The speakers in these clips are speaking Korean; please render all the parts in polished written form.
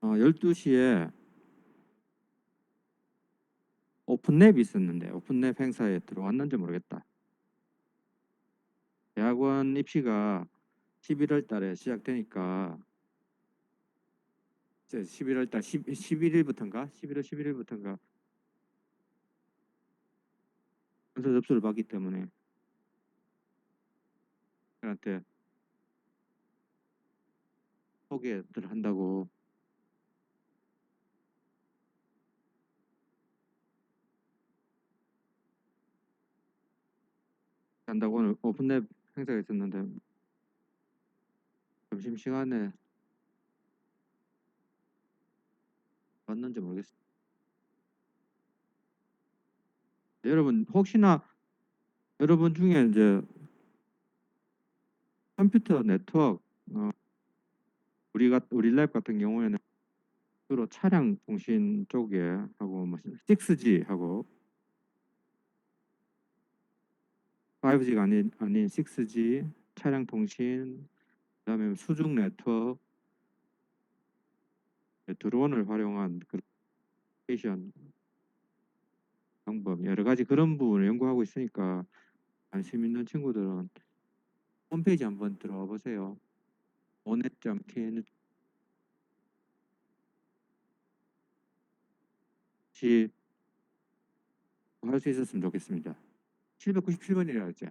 12시에 오픈랩이 있었는데 오픈랩 행사에 들어왔는지 모르겠다. 대학원 입시가 11월 달에 시작되니까 이제 11월 달 11일부터인가? 11월 11일부터인가? 전서 접수를 받기 때문에 그한테 소개를 한다고 오늘 오픈랩 행사가 있었는데 점심시간에 왔는지 모르겠어요. 여러분 혹시나 여러분 중에 이제 컴퓨터 네트워크 우리 랩 같은 경우에는 주로 차량 통신 쪽에 하고 뭐 6G 하고 5G가 아닌 6G 차량 통신 그다음에 수중 네트워크 드론을 활용한 커뮤니케이션 방법 여러 가지 그런 부분을 연구하고 있으니까 관심 있는 친구들은 홈페이지 한번 들어가 보세요. onet.kn 혹시 할 수 있었으면 좋겠습니다. 797번이라 했죠.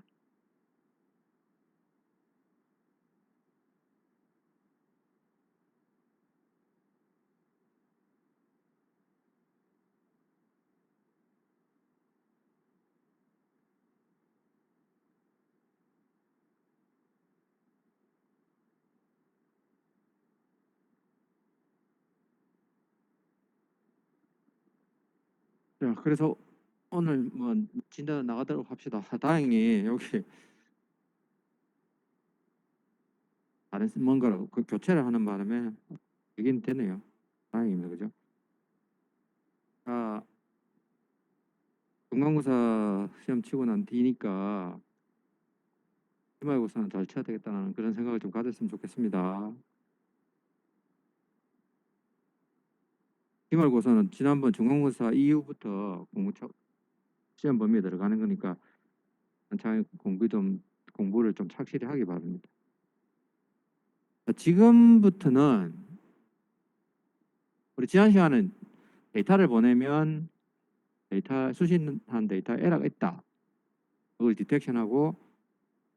자, 그래서 오늘 뭐 진단 나가도록 합시다. 다행히 여기 다른 뭔가로 그 교체를 하는 바람에 이긴 되네요. 다행입니다. 그죠? 아, 중간고사 시험 치고 난 뒤니까 기말고사는 잘 쳐야 되겠다는 그런 생각을 좀 가졌으면 좋겠습니다. 기말고사는 지난번 중간고사 이후부터 시험 범위에 들어가는 거니까 한창 공부를 좀 착실히 하기 바랍니다. 지금부터는 우리 지난 시간은 데이터를 보내면 수신한 데이터 에러가 있다. 그걸 디텍션하고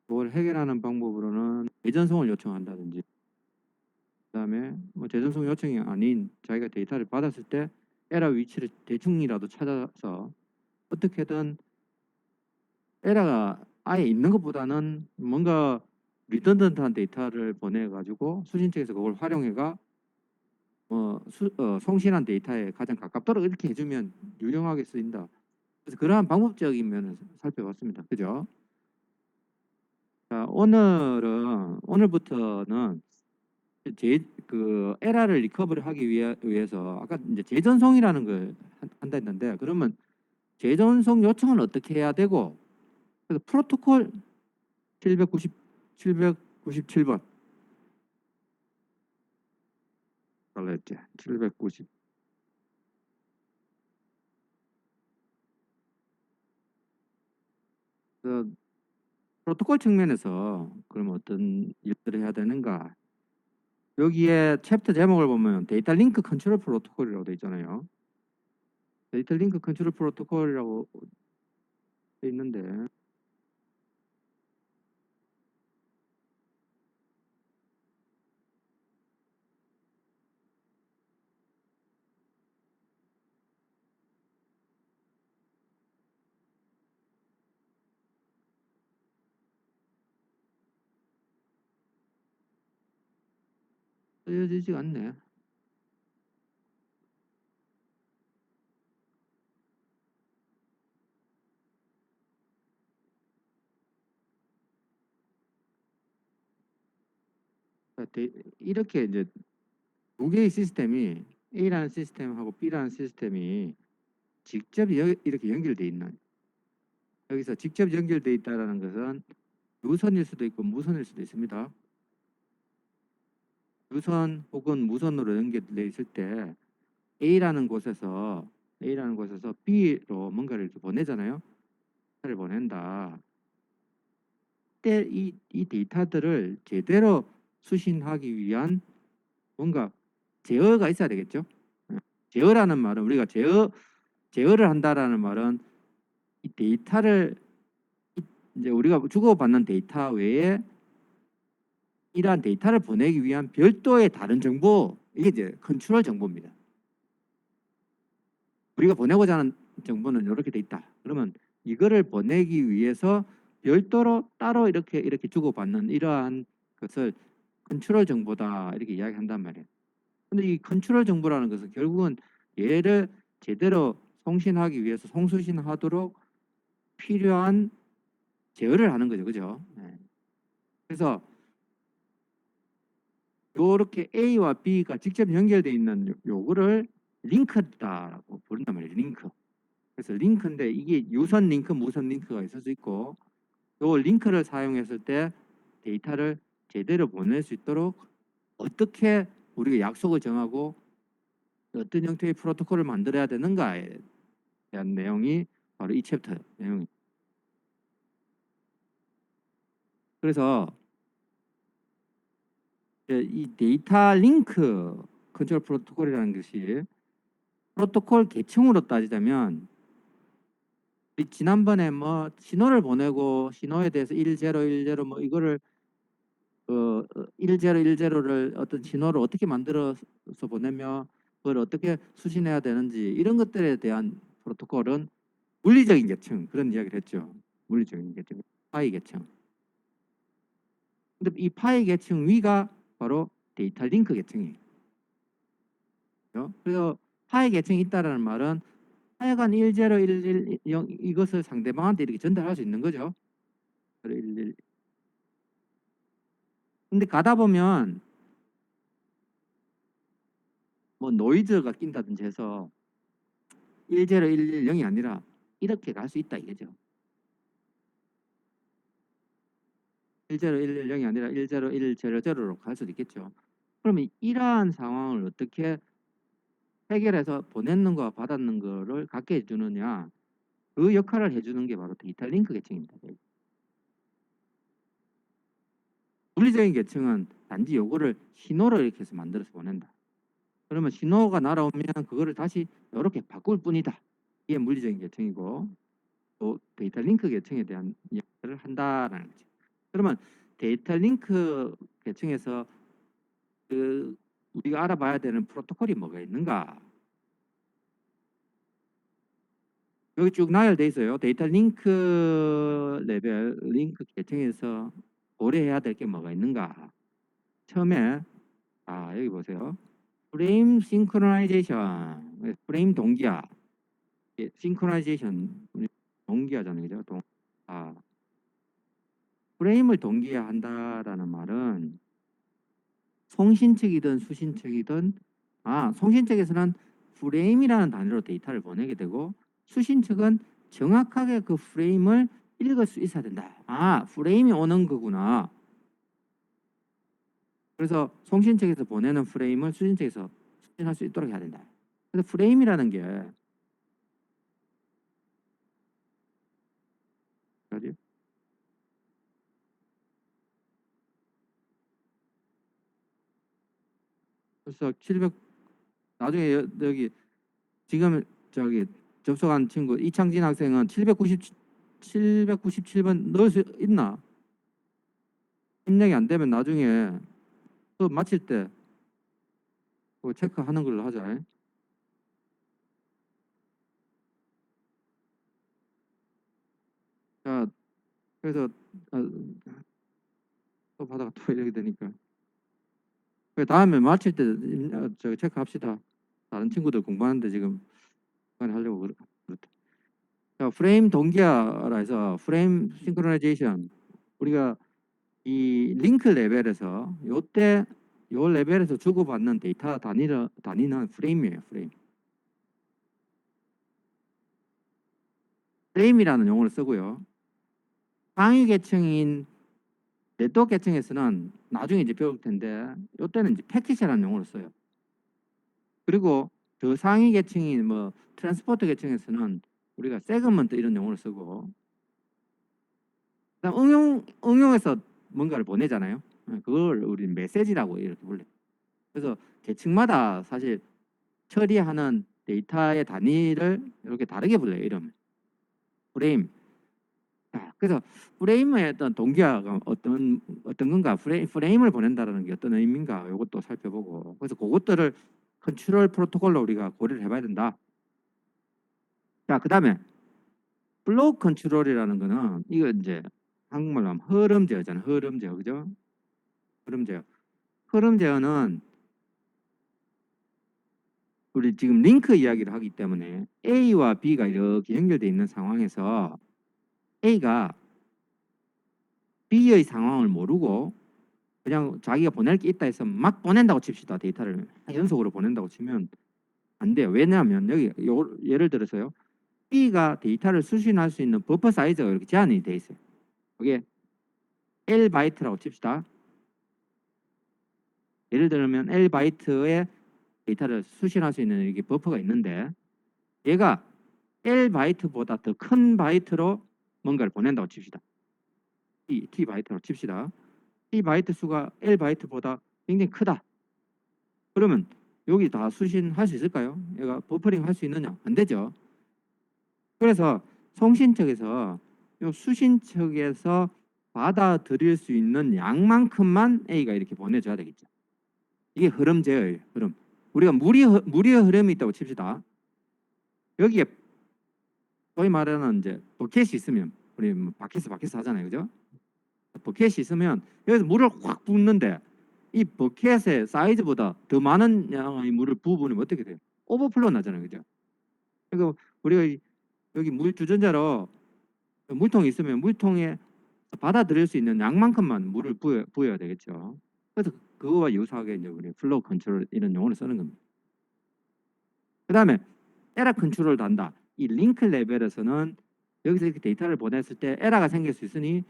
그걸 해결하는 방법으로는 재전송을 요청한다든지 그다음에 뭐 재전송 요청이 아닌 자기가 데이터를 받았을 때 에러 위치를 대충이라도 찾아서 어떻게든 에러가 아예 있는 것보다는 뭔가 리던던트한 데이터를 보내가지고 수신 측에서 그걸 활용해가 송신한 데이터에 가장 가깝도록 이렇게 해주면 유용하게 쓰인다. 그래서 그러한 방법적인 면을 살펴봤습니다. 그죠? 자, 오늘부터는 그 에러를 리커버리하기 위해서 아까 이제 재전송이라는 걸 한다 했는데 그러면 재전송 요청은 어떻게 해야 되고 그래서 프로토콜 797번 달랬지 790 프로토콜 측면에서 그럼 어떤 일들을 해야 되는가 여기에 챕터 제목을 보면 데이터 링크 컨트롤 프로토콜이라고 돼 있잖아요. 데이터 링크 컨트롤 프로토콜이라고 돼 있는데 쓰여지지가 않네. 이렇게 이제 두 개의 시스템이 A라는 시스템하고 B라는 시스템이 직접 이렇게 연결돼 있는 여기서 직접 연결돼 있다라는 것은 유선일 수도 있고 무선일 수도 있습니다. 유선 혹은 무선으로 연결되어 있을 때 A라는 곳에서 B로 뭔가를 이렇게 보내잖아요. 데이터를 보낸다. 그때 이 데이터들을 제대로 수신하기 위한 뭔가 제어가 있어야 되겠죠. 제어라는 말은 우리가 제어를 한다라는 말은 이 데이터를 이제 우리가 주고받는 데이터 외에 이러한 데이터를 보내기 위한 별도의 다른 정보, 이게 이제 컨트롤 정보입니다. 우리가 보내고자 하는 정보는 이렇게 돼 있다. 그러면 이거를 보내기 위해서 별도로 따로 이렇게 주고받는 이러한 것을 컨트롤 정보다 이렇게 이야기한단 말이에요. 근데 이 컨트롤 정보라는 것은 결국은 얘를 제대로 송신하기 위해서 송수신하도록 필요한 제어를 하는 거죠. 그죠? 네. 그래서 요렇게 A와 B가 직접 연결되어 있는 요거를 링크다라고 부른단 말이에요. 링크. 그래서 링크인데 이게 유선 링크, 무선 링크가 있을 수 있고 요 링크를 사용했을 때 데이터를 제대로 보낼 수 있도록 어떻게 우리가 약속을 정하고 어떤 형태의 프로토콜을 만들어야 되는가에 대한 내용이 바로 이 챕터 내용입니다. 그래서 이 데이터 링크 컨트롤 프로토콜이라는 것이 프로토콜 계층으로 따지자면 우리 지난번에 뭐 신호를 보내고 신호에 대해서 1010 뭐 이거를 1010를 어떤 신호를 어떻게 만들어서 보내며 그걸 어떻게 수신해야 되는지 이런 것들에 대한 프로토콜은 물리적인 계층 그런 이야기를 했죠. 물리적인 계층, 파이 계층. 근데 이 파이 계층 위가 바로 데이터 링크 계층이에요. 그래서 파이 계층이 있다라는 말은 하여간 1010 이것을 상대방한테 이렇게 전달할 수 있는 거죠. 11. 근데 가다 보면 뭐 노이즈가 낀다든지 해서 1010이 아니라 이렇게 갈 수 있다 이거죠. 1010이 아니라 1010로 갈 수도 있겠죠. 그러면 이러한 상황을 어떻게 해결해서 보냈는 거와 받았는 거를 갖게 해주느냐, 그 역할을 해주는 게 바로 데이터 링크 계층입니다. 물리적인 계층은 단지 요거를 신호를 이렇게 해서 만들어서 보낸다. 그러면 신호가 날아오면 그거를 다시 이렇게 바꿀 뿐이다. 이게 물리적인 계층이고 또 데이터 링크 계층에 대한 이야기를 한다라는 거죠. 그러면 데이터 링크 계층에서 그 우리가 알아봐야 되는 프로토콜이 뭐가 있는가? 여기 쭉 나열돼 있어요. 데이터 링크 레벨, 링크 계층에서 고려해야 될 게 뭐가 있는가? 처음에 여기 보세요. 프레임 싱크로나이제이션, 프레임 동기화, 싱크로나이제이션 동기화잖아요, 그죠? 프레임을 동기화한다라는 말은 송신 측이든 수신 측이든 송신 측에서는 프레임이라는 단위로 데이터를 보내게 되고 수신 측은 정확하게 그 프레임을 읽을 수 있어야 된다. 프레임이 오는 거구나. 그래서 송신 측에서 보내는 프레임을 수신 측에서 수신할 수 있도록 해야 된다. 그래서 프레임이라는 게 뭐지? 그래서 700 나중에 여기 지금 저기 접속한 친구 이창진 학생은 797번 넣을 수 있나? 입력이 안 되면 나중에 또 마칠 때 그거 체크하는 걸로 하자. 자, 그래서 또 받아가 또 이렇게 되니까 그 다음에 마칠 때 저 체크합시다. 다른 친구들 공부하는데 지금 하려고 그렇다. 자, 프레임 동기화라 해서 프레임 싱크로나이제이션 우리가 이 링크 레벨에서 요때 요 레벨에서 주고받는 데이터 단위는 프레임이에요. 프레임이라는 용어를 쓰고요. 상위 계층인 네트워크 계층에서는 나중에 이제 배울 텐데 이때는 이제 패킷이라는 용어를 써요. 그리고 더 상위 계층인 뭐 트랜스포터 계층에서는 우리가 세그먼트 이런 용어를 쓰고, 그다음 응용해서 뭔가를 보내잖아요. 그걸 우리 메시지라고 이렇게 불러요. 그래서 계층마다 사실 처리하는 데이터의 단위를 이렇게 다르게 불러요. 이름 프레임. 그래서 프레임의 어떤 동기가 어떤 건가, 프레임을 보낸다는 게 어떤 의미인가, 이것도 살펴보고, 그래서 그것들을 컨트롤 프로토콜로 우리가 고려를 해봐야 된다. 자, 그다음에 플로우 컨트롤이라는 거는 이거 이제 한국말로 하면 흐름 제어잖아요. 흐름 제어, 그죠? 흐름 제어. 흐름 제어는 우리 지금 링크 이야기를 하기 때문에 A와 B가 이렇게 연결되어 있는 상황에서 A가 B의 상황을 모르고 그냥 자기가 보낼 게 있다 해서 막 보낸다고 칩시다. 데이터를 연속으로 보낸다고 치면 안 돼요. 왜냐하면 여기 예를 들어서요, B가 데이터를 수신할 수 있는 버퍼 사이즈가 이렇게 제한이 돼 있어요. 그게 L 바이트라고 칩시다. 예를 들면 L 바이트의 데이터를 수신할 수 있는 이렇게 버퍼가 있는데, 얘가 L 바이트보다 더 큰 바이트로 뭔가를 보낸다고 칩시다. T 바이트로 칩시다. T 바이트 수가 L 바이트보다 굉장히 크다. 그러면 여기 다 수신할 수 있을까요? 얘가 버퍼링 할 수 있느냐? 안 되죠. 그래서 송신 측에서 요 수신 측에서 받아들일 수 있는 양만큼만 A가 이렇게 보내줘야 되겠죠. 이게 흐름 제어예요. 흐름. 우리가 물의 흐름이 있다고 칩시다. 여기에 소위 말하는 이제 버켓이 있으면, 우리 뭐 바켓스 하잖아요, 그죠? 버켓이 있으면 여기서 물을 확 붓는데 이 버켓의 사이즈보다 더 많은 양의 물을 부으면 어떻게 돼요? 오버플로 나잖아요, 그죠? 그리고 우리가 여기 물 주전자로 물통이 있으면 물통에 받아들일 수 있는 양만큼만 물을 부어야 되겠죠. 그래서 그거와 유사하게 이제 우리 플로우 컨트롤 이런 용어를 쓰는 겁니다. 그다음에 에러 컨트롤을 단다. 이 링크 레벨에서는 여기서 이렇게 데이터를 보냈을 때 에러가 생길 수 있으니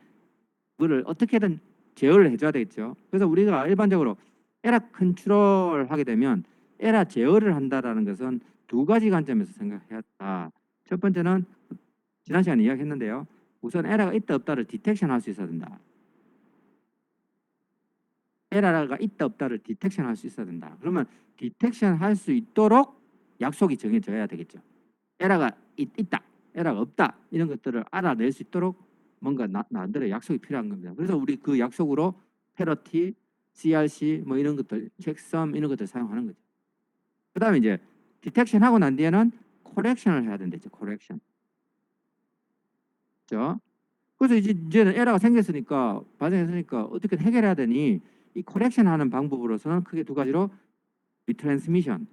그거를 어떻게든 제어를 해줘야 되겠죠. 그래서 우리가 일반적으로 에러 컨트롤 하게 되면 에러 제어를 한다라는 것은 두 가지 관점에서 생각해야 한다. 첫 번째는 지난 시간에 이야기했는데요. 우선 에러가 있다 없다를 디텍션 할 수 있어야 된다. 에러가 있다 없다를 디텍션 할 수 있어야 된다. 그러면 디텍션 할 수 있도록 약속이 정해져야 되겠죠. 에러가 있다, 에러가 없다, 이런 것들을 알아낼 수 있도록 뭔가 나름대로 약속이 필요한 겁니다. 그래서 우리 그 약속으로 패러티, CRC 뭐 이런 것들, 체크섬 이런 것들 사용하는 거죠. 그다음에 이제 디텍션 하고 난 뒤에는 코렉션을 해야 된대죠. 코렉션. 그렇죠? 그래서 이제는 에러가 생겼으니까, 발생했으니까 어떻게 해결해야 되니, 이 코렉션 하는 방법으로서는 크게 두 가지로 리트랜스미션을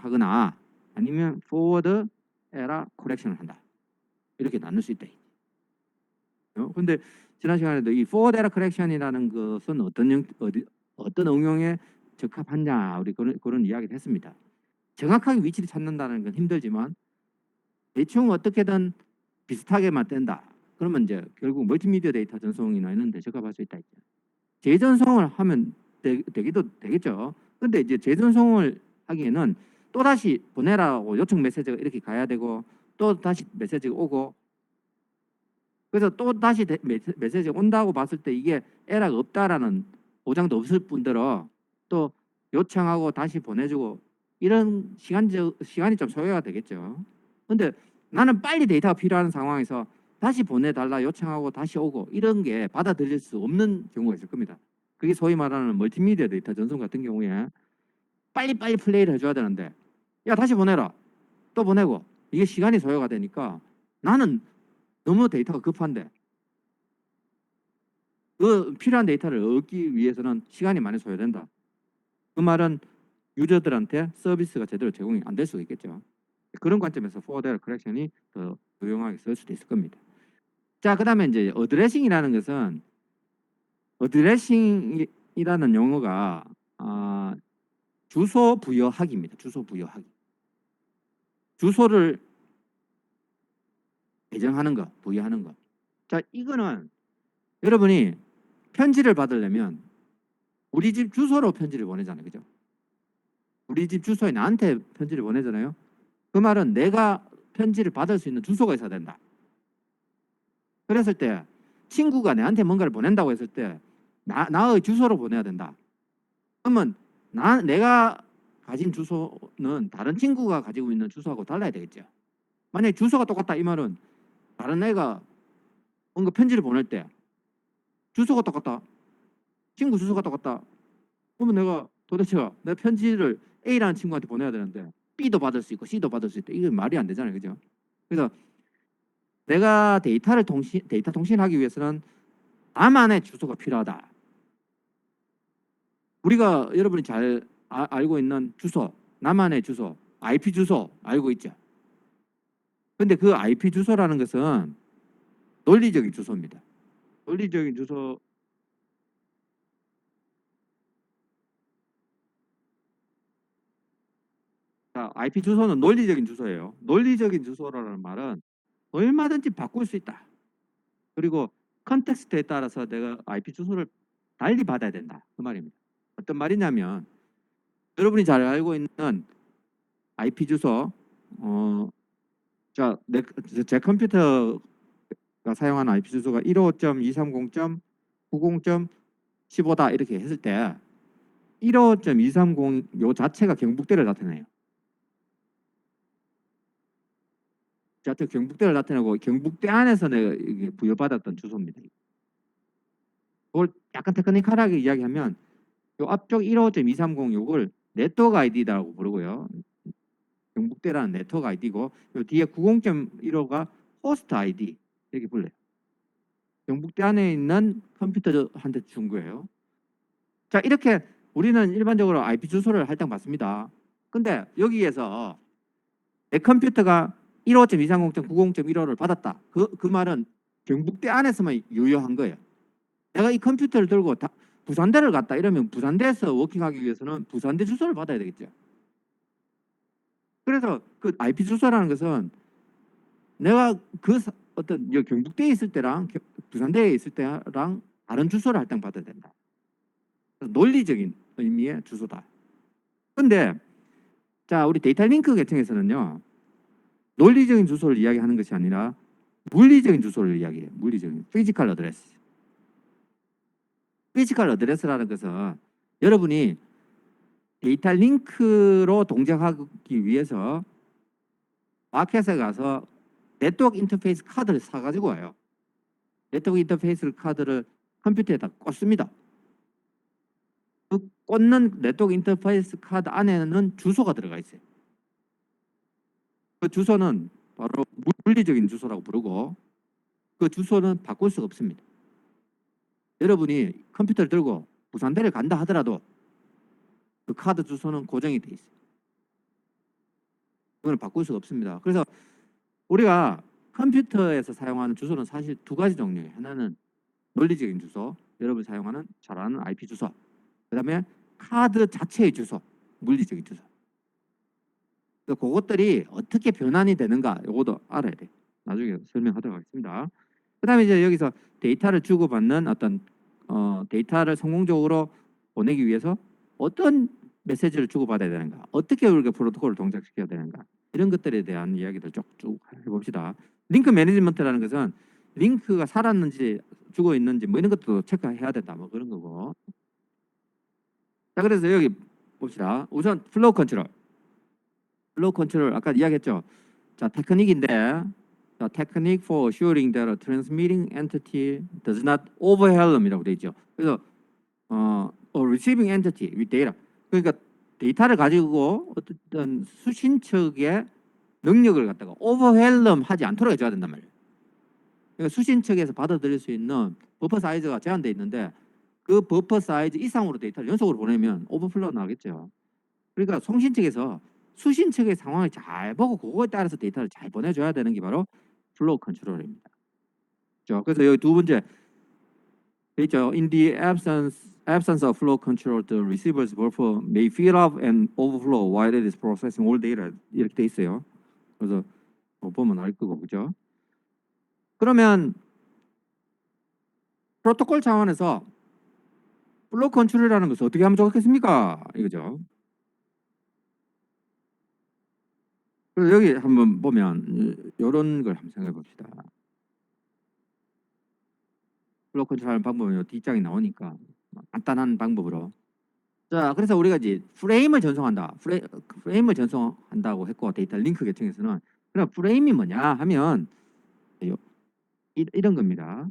하거나 아니면 포워드 에러 코렉션을 한다. 이렇게 나눌 수 있다. 근데 지난 시간에도 이 포워드 에러 코렉션이라는 것은 어떤 응용에 적합하냐, 우리 그런 이야기를 했습니다. 정확하게 위치를 찾는다는 건 힘들지만 대충 어떻게든 비슷하게 만든다. 그러면 이제 결국 멀티미디어 데이터 전송이나 이런 데 적합할 수 있다. 재전송을 하면 되기도 되겠죠. 근데 이제 재전송을 하기에는 또다시 보내라고 요청 메시지가 이렇게 가야 되고, 또 다시 메시지가 오고, 그래서 또 다시 메시지가 온다고 봤을 때 이게 에러가 없다라는 보장도 없을 뿐더러 또 요청하고 다시 보내주고 이런 시간이 좀 소요가 되겠죠. 근데 나는 빨리 데이터가 필요한 상황에서 다시 보내달라 요청하고 다시 오고 이런 게 받아들일 수 없는 경우가 있을 겁니다. 그게 소위 말하는 멀티미디어 데이터 전송 같은 경우에 빨리빨리 플레이를 해줘야 되는데, 야 다시 보내라, 또 보내고, 이게 시간이 소요가 되니까 나는 너무 데이터가 급한데 그 필요한 데이터를 얻기 위해서는 시간이 많이 소요된다. 그 말은 유저들한테 서비스가 제대로 제공이 안 될 수가 있겠죠. 그런 관점에서 포워드 에러 커렉션이 더 유용하게 쓸 수도 있을 겁니다. 자, 그다음에 이제 어드레싱이라는 것은, 어드레싱이라는 용어가 주소 부여하기입니다. 주소 부여하기. 주소를 배정하는 거, 부여하는 거. 자, 이거는 여러분이 편지를 받으려면 우리 집 주소로 편지를 보내잖아요. 그죠? 우리 집 주소에 나한테 편지를 보내잖아요. 그 말은 내가 편지를 받을 수 있는 주소가 있어야 된다. 그랬을 때 친구가 내한테 뭔가를 보낸다고 했을 때 나의 주소로 보내야 된다. 그러면 내가 가진 주소는 다른 친구가 가지고 있는 주소하고 달라야 되겠죠. 만약에 주소가 똑같다 이 말은 다른 애가 뭔가 편지를 보낼 때 주소가 똑같다. 친구 주소가 똑같다. 그러면 내가 도대체 내 편지를 A라는 친구한테 보내야 되는데 B도 받을 수 있고 C도 받을 수 있다. 이게 말이 안 되잖아요. 그죠? 그래서 내가 데이터 통신하기 위해서는 나만의 주소가 필요하다. 우리가 여러분이 잘 알고 있는 주소, 나만의 주소, IP 주소 알고 있죠. 근데 그 IP 주소라는 것은 논리적인 주소입니다. 논리적인 주소. 자, IP 주소는 논리적인 주소예요. 논리적인 주소라는 말은 얼마든지 바꿀 수 있다. 그리고 컨텍스트에 따라서 내가 IP 주소를 달리 받아야 된다. 그 말입니다. 어떤 말이냐면 여러분이 잘 알고 있는 IP 주소, 제 컴퓨터가 사용하는 IP 주소가 155.230.90.15다 이렇게 했을 때 155.230 요 자체가 경북대를 나타내요. 자체 경북대를 나타내고 경북대 안에서 내가 이게 부여받았던 주소입니다. 그걸 약간 테크니컬하게 이야기하면 요 앞쪽 155.230 요걸 네트워크 아이디라고 부르고요. 경북대라는 네트워크 아이디고 요 뒤에 90.15가 호스트 아이디 이렇게 불러요. 경북대 안에 있는 컴퓨터한테 준 거예요. 자, 이렇게 우리는 일반적으로 IP 주소를 할당받습니다. 근데 여기에서 내 컴퓨터가 15.230.90.15를 받았다. 그 말은 경북대 안에서만 유효한 거예요. 내가 이 컴퓨터를 들고 부산대를 갔다 이러면 부산대에서 워킹하기 위해서는 부산대 주소를 받아야 되겠죠. 그래서 그 IP 주소라는 것은 내가 어떤 경북대에 있을 때랑 부산대에 있을 때랑 다른 주소를 할당받아야 된다. 논리적인 의미의 주소다. 근데 자, 우리 데이터 링크 계층에서는요. 논리적인 주소를 이야기하는 것이 아니라 물리적인 주소를 이야기해요. 물리적인 피지컬 어드레스. 피지컬 어드레스라는 것은 여러분이 데이터 링크로 동작하기 위해서 마켓에 가서 네트워크 인터페이스 카드를 사가지고 와요. 네트워크 인터페이스 카드를 컴퓨터에다 꽂습니다. 그 꽂는 네트워크 인터페이스 카드 안에는 주소가 들어가 있어요. 그 주소는 바로 물리적인 주소라고 부르고 그 주소는 바꿀 수가 없습니다. 여러분이 컴퓨터를 들고 부산대를 간다 하더라도 그 카드 주소는 고정이 돼 있어요. 그걸 바꿀 수가 없습니다. 그래서 우리가 컴퓨터에서 사용하는 주소는 사실 두 가지 종류예요. 하나는 논리적인 주소, 여러분이 사용하는 잘 아는 IP 주소. 그다음에 카드 자체의 주소, 물리적인 주소. 그것들이 어떻게 변환이 되는가 이것도 알아야 돼요. 나중에 설명하도록 하겠습니다. 그다음에 이제 여기서 데이터를 주고받는 어떤 데이터를 성공적으로 보내기 위해서 어떤 메시지를 주고받아야 되는가, 어떻게 우리가 프로토콜을 동작시켜야 되는가 이런 것들에 대한 이야기를 쭉 해봅시다. 링크 매니지먼트라는 것은 링크가 살았는지 죽어 있는지 뭐 이런 것도 체크해야 된다 뭐 그런 거고. 자, 그래서 여기 봅시다. 우선 플로우 컨트롤. 플로우 컨트롤 아까 이야기했죠. 자, 테크닉인데 The technique for assuring that a transmitting entity does not overwhelm이라고 돼 있죠. 그래서 a receiving entity with data. 그러니까 데이터를 가지고 어떤 수신척의 능력을 갖다가 overwhelm 하지 않도록 해줘야 된단 말이에요. 그러니까 수신척에서 받아들일 수 있는 버퍼 사이즈가 제한돼 있는데 그 버퍼 사이즈 이상으로 데이터를 연속으로 보내면 오버플로우 나겠죠. 그러니까 송신측에서 수신측의 상황을 잘 보고 그거에 따라서 데이터를 잘 보내줘야 되는 게 바로 플로우 컨트롤입니다. 그래서 여기 두 번째 있죠. In the absence of flow control, the receiver's buffer may fill up and overflow while it is processing all data 이렇게 돼 있어요. 그래서 보면 알 거고 그죠? 그러면 프로토콜 차원에서 플로우 컨트롤이라는 것을 어떻게 하면 좋겠습니까? 이거죠. 그래서 여기 한번 보면 이런 걸 한번 생각해 봅시다. 플로우 컨트롤하는 방법은 뒷장이 나오니까 간단한 방법으로. 자, 그래서 우리가 이제 프레임을 전송한다. 프레임을 전송한다고 했고 데이터 링크 계층에서는 그럼 프레임이 뭐냐 하면 이런 겁니다.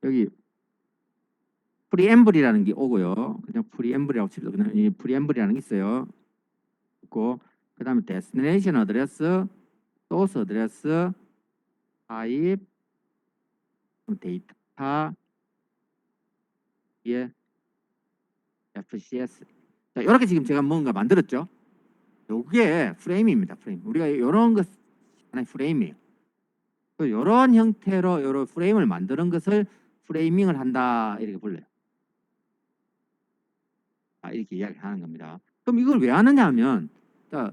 여기 프리앰블이라는 게 오고요. 그냥 프리앰블이라고 칩시다. 그냥 이 프리앰블이라는 게 있어요. 있고 그다음에 데스티네이션 어드레스, 소스 어드레스, 타입, 데이터, 예, FCS. 자, 이렇게 지금 제가 뭔가 만들었죠. 요게 프레임입니다. 프레임. 우리가 이런 것 하나의 프레임이에요. 이런 형태로 이런 프레임을 만드는 것을 프레이밍을 한다 이렇게 불러요. 이렇게 이야기하는 겁니다. 그럼 이걸 왜 하느냐 하면 자,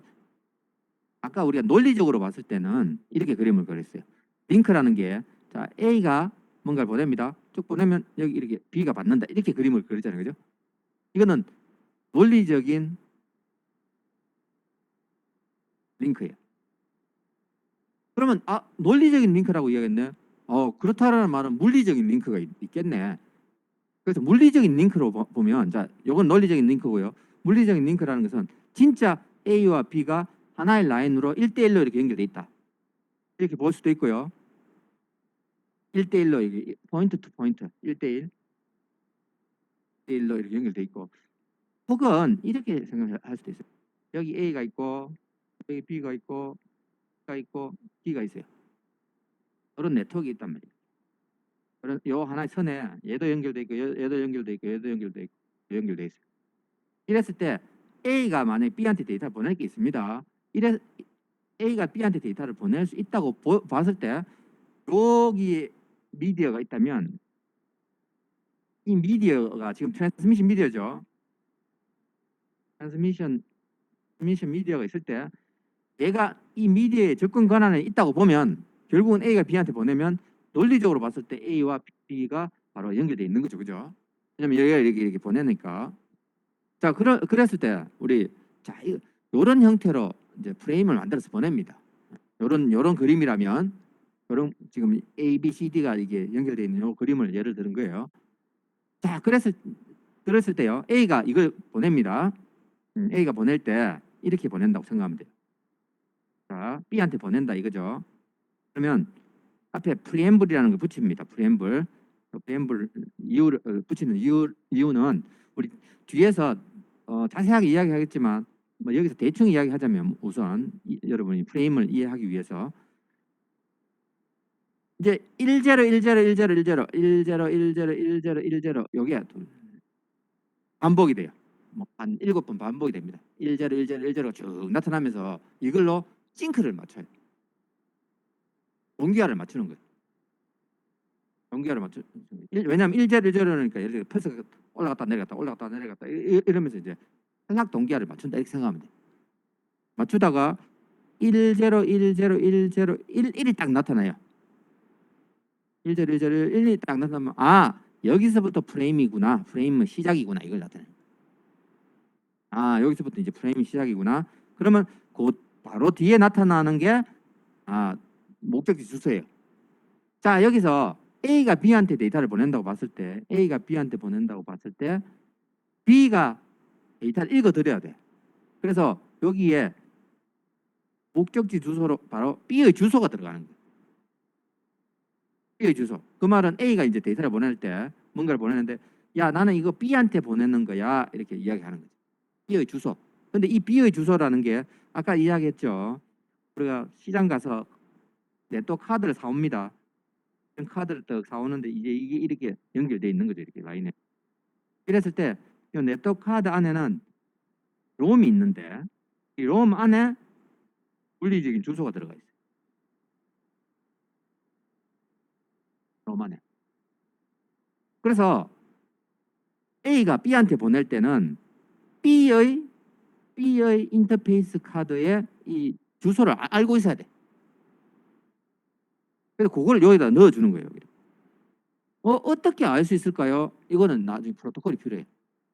아까 우리가 논리적으로 봤을 때는 이렇게 그림을 그렸어요. 링크라는 게 자, A가 뭔가를 보냅니다. 쭉 보내면 여기 이렇게 B가 받는다. 이렇게 그림을 그리잖아요. 그죠? 이거는 논리적인 링크예요. 그러면 논리적인 링크라고 이야기했네. 그렇다라는 말은 물리적인 링크가 있겠네. 그래서 물리적인 링크로 보면 자, 이건 논리적인 링크고요. 물리적인 링크라는 것은 진짜 A와 B가 하나의 라인으로 1대1로 이렇게 연결돼 있다. 이렇게 볼 수도 있고요. 1대1로 이게 포인트 투 포인트 1대1 1로 이렇게 연결돼 있고 혹은 이렇게 생각할 수도 있어요. 여기 A가 있고 여기 B가 있고 C가 있고 D가 있어요. 그런 네트워크가 있단 말이에요. 그런 요 하나의 선에 얘도 연결돼 있고 얘도 연결돼 있고 얘도 연결돼 있고 연결돼 있어요. 이랬을 때 A가 만약에 B한테 데이터를 보낼 게 있습니다. 이래 A가 B한테 데이터를 보낼 수 있다고 봤을 때 여기 미디어가 있다면 이 미디어가 지금 트랜스미션 미디어죠. 트랜스미션 미디어가 있을 때 얘가 이 미디어의 접근 권한에 있다고 보면 결국은 A가 B한테 보내면 논리적으로 봤을 때 A와 B가 바로 연결돼 있는 거죠. 그죠? 왜냐면 얘가 이렇게 보내니까. 자, 그랬을 때 우리 자, 이런 형태로 이제 프레임을 만들어서 보냅니다. 요런 그림이라면 요런 지금 A, B, C, D가 이게 연결되어 있는 요 그림을 예를 들은 거예요. 자, 그랬을 때요. A가 이걸 보냅니다. A가 보낼 때 이렇게 보낸다고 생각하면 돼요. 자, B한테 보낸다 이거죠. 그러면 앞에 프리앰블이라는 걸 붙입니다. 프리앰블. 프리앰블 이유를 붙이는 이유는 우리 뒤에서 자세하게 이야기하겠지만 뭐 여기서 대충 이야기하자면 우선 여러분이 프레임을 이해하기 위해서 이제 10 10 10 10 10 10 10 10 10 10 여기에 반복이 돼요. 뭐한 7번 반복이 됩니다. 10 10 10 10가 쭉 나타나면서 이걸로 싱크를 맞춰요. 동기화를 맞추는 거예요. 동기화를 맞춰. 왜냐하면 10 10 10이니까 예를 들어 펄스가 올라갔다 내려갔다 올라갔다 내려갔다 이러면서 이제 탈락 동기화를 맞춘다 이렇게 생각하면 돼요. 맞추다가 10 10 10 10 11이 딱 나타나요. 10 10 10 1이 딱 나타나면 여기서부터 프레임이구나. 프레임은 시작이구나. 이걸 나타내요. 여기서부터 이제 프레임이 시작이구나. 그러면 곧 바로 뒤에 나타나는 게 목적지 주소예요. 자, 여기서 A가 B한테 데이터를 보낸다고 봤을 때 B가 데이터를 읽어드려야 돼. 그래서 여기에 목적지 주소로 바로 B의 주소가 들어가는 거예요. B의 주소. 그 말은 A가 이제 데이터를 보낼 때 뭔가를 보내는데 야, 나는 이거 B한테 보내는 거야. 이렇게 이야기하는 거죠. B의 주소. 근데 이 B의 주소라는 게 아까 이야기했죠. 우리가 시장 가서 네트워크 카드를 사옵니다. 카드를 딱 사오는데 이제 이게 이렇게 연결되어 있는 거죠. 이렇게 라인에. 이랬을 때 이 네트워크 카드 안에는 롬이 있는데 이 롬 안에 물리적인 주소가 들어가 있어요. 롬 안에. 그래서 A가 B한테 보낼 때는 B의 B의 인터페이스 카드의 이 주소를 알고 있어야 돼. 그래서 그걸 여기다 넣어주는 거예요. 어떻게 알 수 있을까요? 이거는 나중에 프로토콜이 필요해.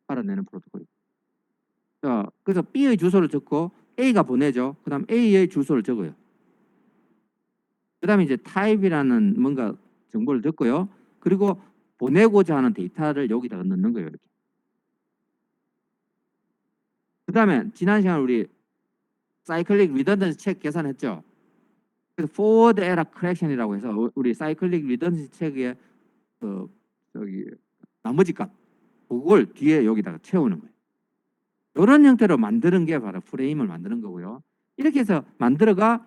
알아내는 프로토콜이. 자, 그래서 B의 주소를 적고 A가 보내죠. 그 다음 A의 주소를 적어요. 그 다음에 이제 타입이라는 뭔가 정보를 적고요. 그리고 보내고자 하는 데이터를 여기다가 넣는 거예요. 이렇게. 그 다음에 지난 시간 우리 사이클릭 리던던시 체크 계산했죠. 그래서 forward error correction이라고 해서 우리 사이클릭 리던던시 체크의 저기 나머지 값 그걸 뒤에 여기다가 채우는 거예요. 이런 형태로 만드는 게 바로 프레임을 만드는 거고요. 이렇게 해서 만들어가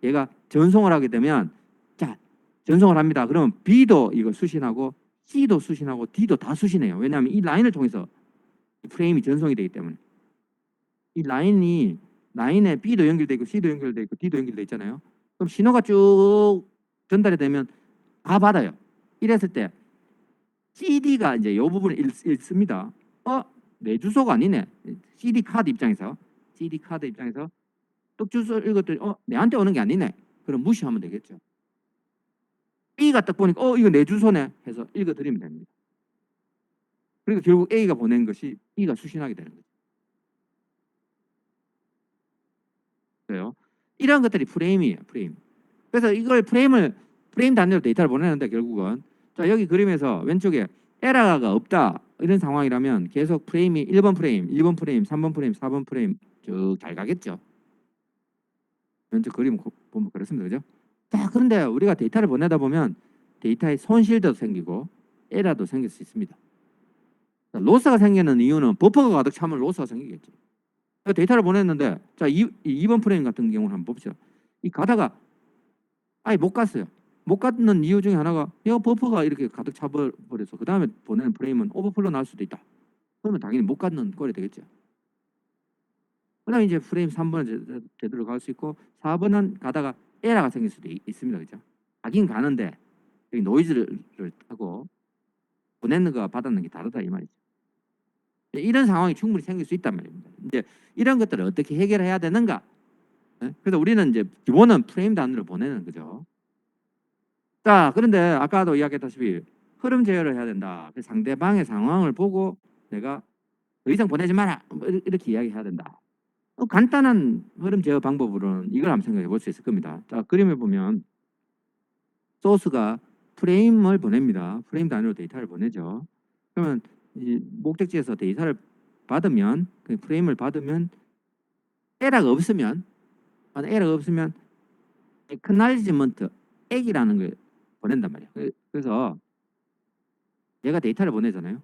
얘가 전송을 하게 되면 자 전송을 합니다. 그러면 B도 이거 수신하고 C도 수신하고 D도 다 수신해요. 왜냐하면 이 라인을 통해서 프레임이 전송이 되기 때문에 이 라인에 B도 연결돼 있고 C도 연결돼 있고 D도 연결돼 있잖아요. 그럼 신호가 쭉 전달이 되면 다 받아요. 이랬을 때 CD가 이제 이 부분을 읽습니다. 내 주소가 아니네. CD 카드 입장에서 또 주소 읽었더니 내한테 오는 게 아니네. 그럼 무시하면 되겠죠. B가 딱 보니까 이거 내 주소네 해서 읽어드리면 됩니다. 그리고 결국 A가 보낸 것이 B가 수신하게 되는 거죠. 그래요. 이런 것들이 프레임이에요. 프레임. 그래서 이걸 프레임 단위로 데이터를 보내는데 결국은 자 여기 그림에서 왼쪽에 에러가 없다 이런 상황이라면 계속 프레임이 1번 프레임, 2번 프레임, 3번 프레임, 4번 프레임 쭉 잘 가겠죠. 왼쪽 그림 보면 그렇습니다. 그죠? 자 그런데 우리가 데이터를 보내다 보면 데이터에 손실도 생기고 에러도 생길 수 있습니다. 자, 로스가 생기는 이유는 버퍼가 가득 차면 로스가 생기겠죠. 데이터를 보냈는데 자 2번 프레임 같은 경우는 한번 봅시다. 이 가다가 아예 못 갔어요. 못 갔는 이유 중에 하나가 버퍼가 이렇게 가득 차버려서 그 다음에 보내는 프레임은 오버플로 날 수도 있다. 그러면 당연히 못 갔는 꼴이 되겠죠. 그 다음에 이제 프레임 3번은 제대로 갈 수 있고 4번은 가다가 에러가 생길 수도 있습니다. 그죠? 가긴 가는데 여기 노이즈를 타고 보내는 거와 받았는 게 다르다 이 말이죠. 이런 상황이 충분히 생길 수 있단 말입니다. 이제 이런 것들을 어떻게 해결해야 되는가? 그래서 우리는 이제 기본은 프레임 단위로 보내는 거죠. 자, 그런데 아까도 이야기했다시피 흐름 제어를 해야 된다. 상대방의 상황을 보고 내가 더 이상 보내지 마라. 이렇게 이야기해야 된다. 간단한 흐름 제어 방법으로는 이걸 한번 생각해 볼 수 있을 겁니다. 자, 그림을 보면 소스가 프레임을 보냅니다. 프레임 단위로 데이터를 보내죠. 그러면 이 목적지에서 데이터를 받으면 그 프레임을 받으면 에러가 없으면 acknowledgement 액이라는 걸 보낸단 말이에요. 그래서 얘가 데이터를 보내잖아요.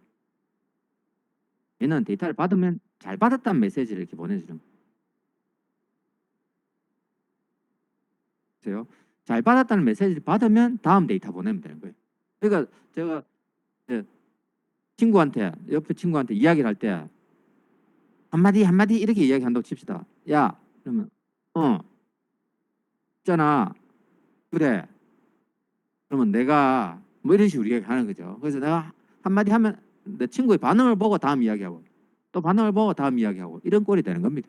얘는 데이터를 받으면 잘 받았다는 메시지를 이렇게 보내주는 거예요. 잘 받았다는 메시지를 받으면 다음 데이터 보내면 되는 거예요. 그러니까 제가 친구한테 옆에 친구한테 이야기를 할 때 한마디 이렇게 이야기한다고 칩시다. 야 그러면 있잖아 그래 그러면 내가 뭐 이런 식으로 이야기하는 거죠. 그래서 내가 한마디 하면 내 친구의 반응을 보고 다음 이야기하고 또 반응을 보고 다음 이야기하고 이런 꼴이 되는 겁니다.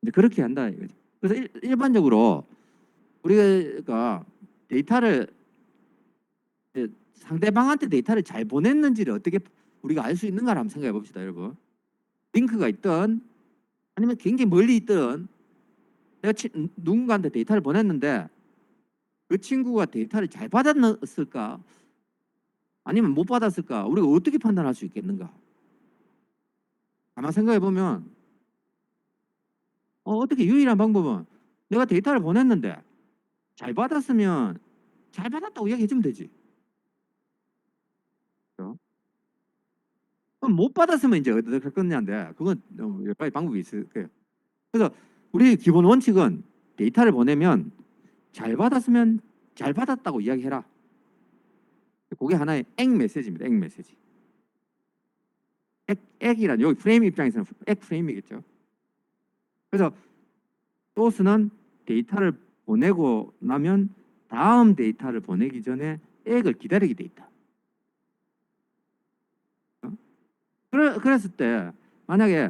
이제 그렇게 한다 이거죠. 그래서 일반적으로 우리가 데이터를 상대방한테 데이터를 잘 보냈는지를 어떻게 우리가 알 수 있는가를 한번 생각해 봅시다, 여러분. 링크가 있든 아니면 굉장히 멀리 있든 내가 누군가한테 데이터를 보냈는데 그 친구가 데이터를 잘 받았을까? 아니면 못 받았을까? 우리가 어떻게 판단할 수 있겠는가? 아마 생각해 보면 어떻게 유일한 방법은 내가 데이터를 보냈는데 잘 받았으면 잘 받았다고 이야기해 주면 되지. 그렇죠? 그럼 못 받았으면 이제 어떻게 할 거냐인데 그건 여러 가지 방법이 있을 거예요. 그래서 우리 기본 원칙은 데이터를 보내면 잘 받았으면 잘 받았다고 이야기해라. 그게 하나의 액 메시지입니다. 액 메시지. 액이란 여기 프레임 입장에서는 액 프레임이겠죠. 그래서 소스는 데이터를 보내고 나면 다음 데이터를 보내기 전에 액을 기다리게 돼 있다. 그랬을 때 만약에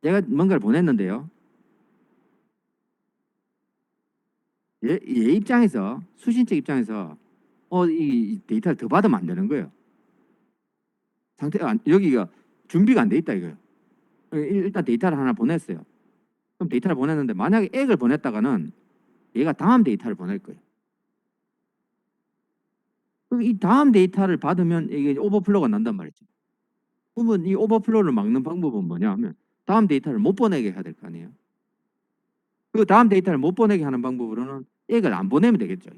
내가 뭔가를 보냈는데요. 얘 입장에서 수신 측 입장에서 이 데이터를 더 받으면 안 되는 거예요. 여기가 준비가 안 돼 있다 이거예요. 일단 데이터를 하나 보냈어요. 그럼 데이터를 보냈는데 만약에 액을 보냈다가는 얘가 다음 데이터를 보낼 거예요. 이 다음 데이터를 받으면 이게 오버플로우가 난단 말이죠. 그러면 이 오버플로우를 막는 방법은 뭐냐 하면 다음 데이터를 못 보내게 해야 될 거 아니에요. 그 다음 데이터를 못 보내게 하는 방법으로는 액을 안 보내면 되겠죠.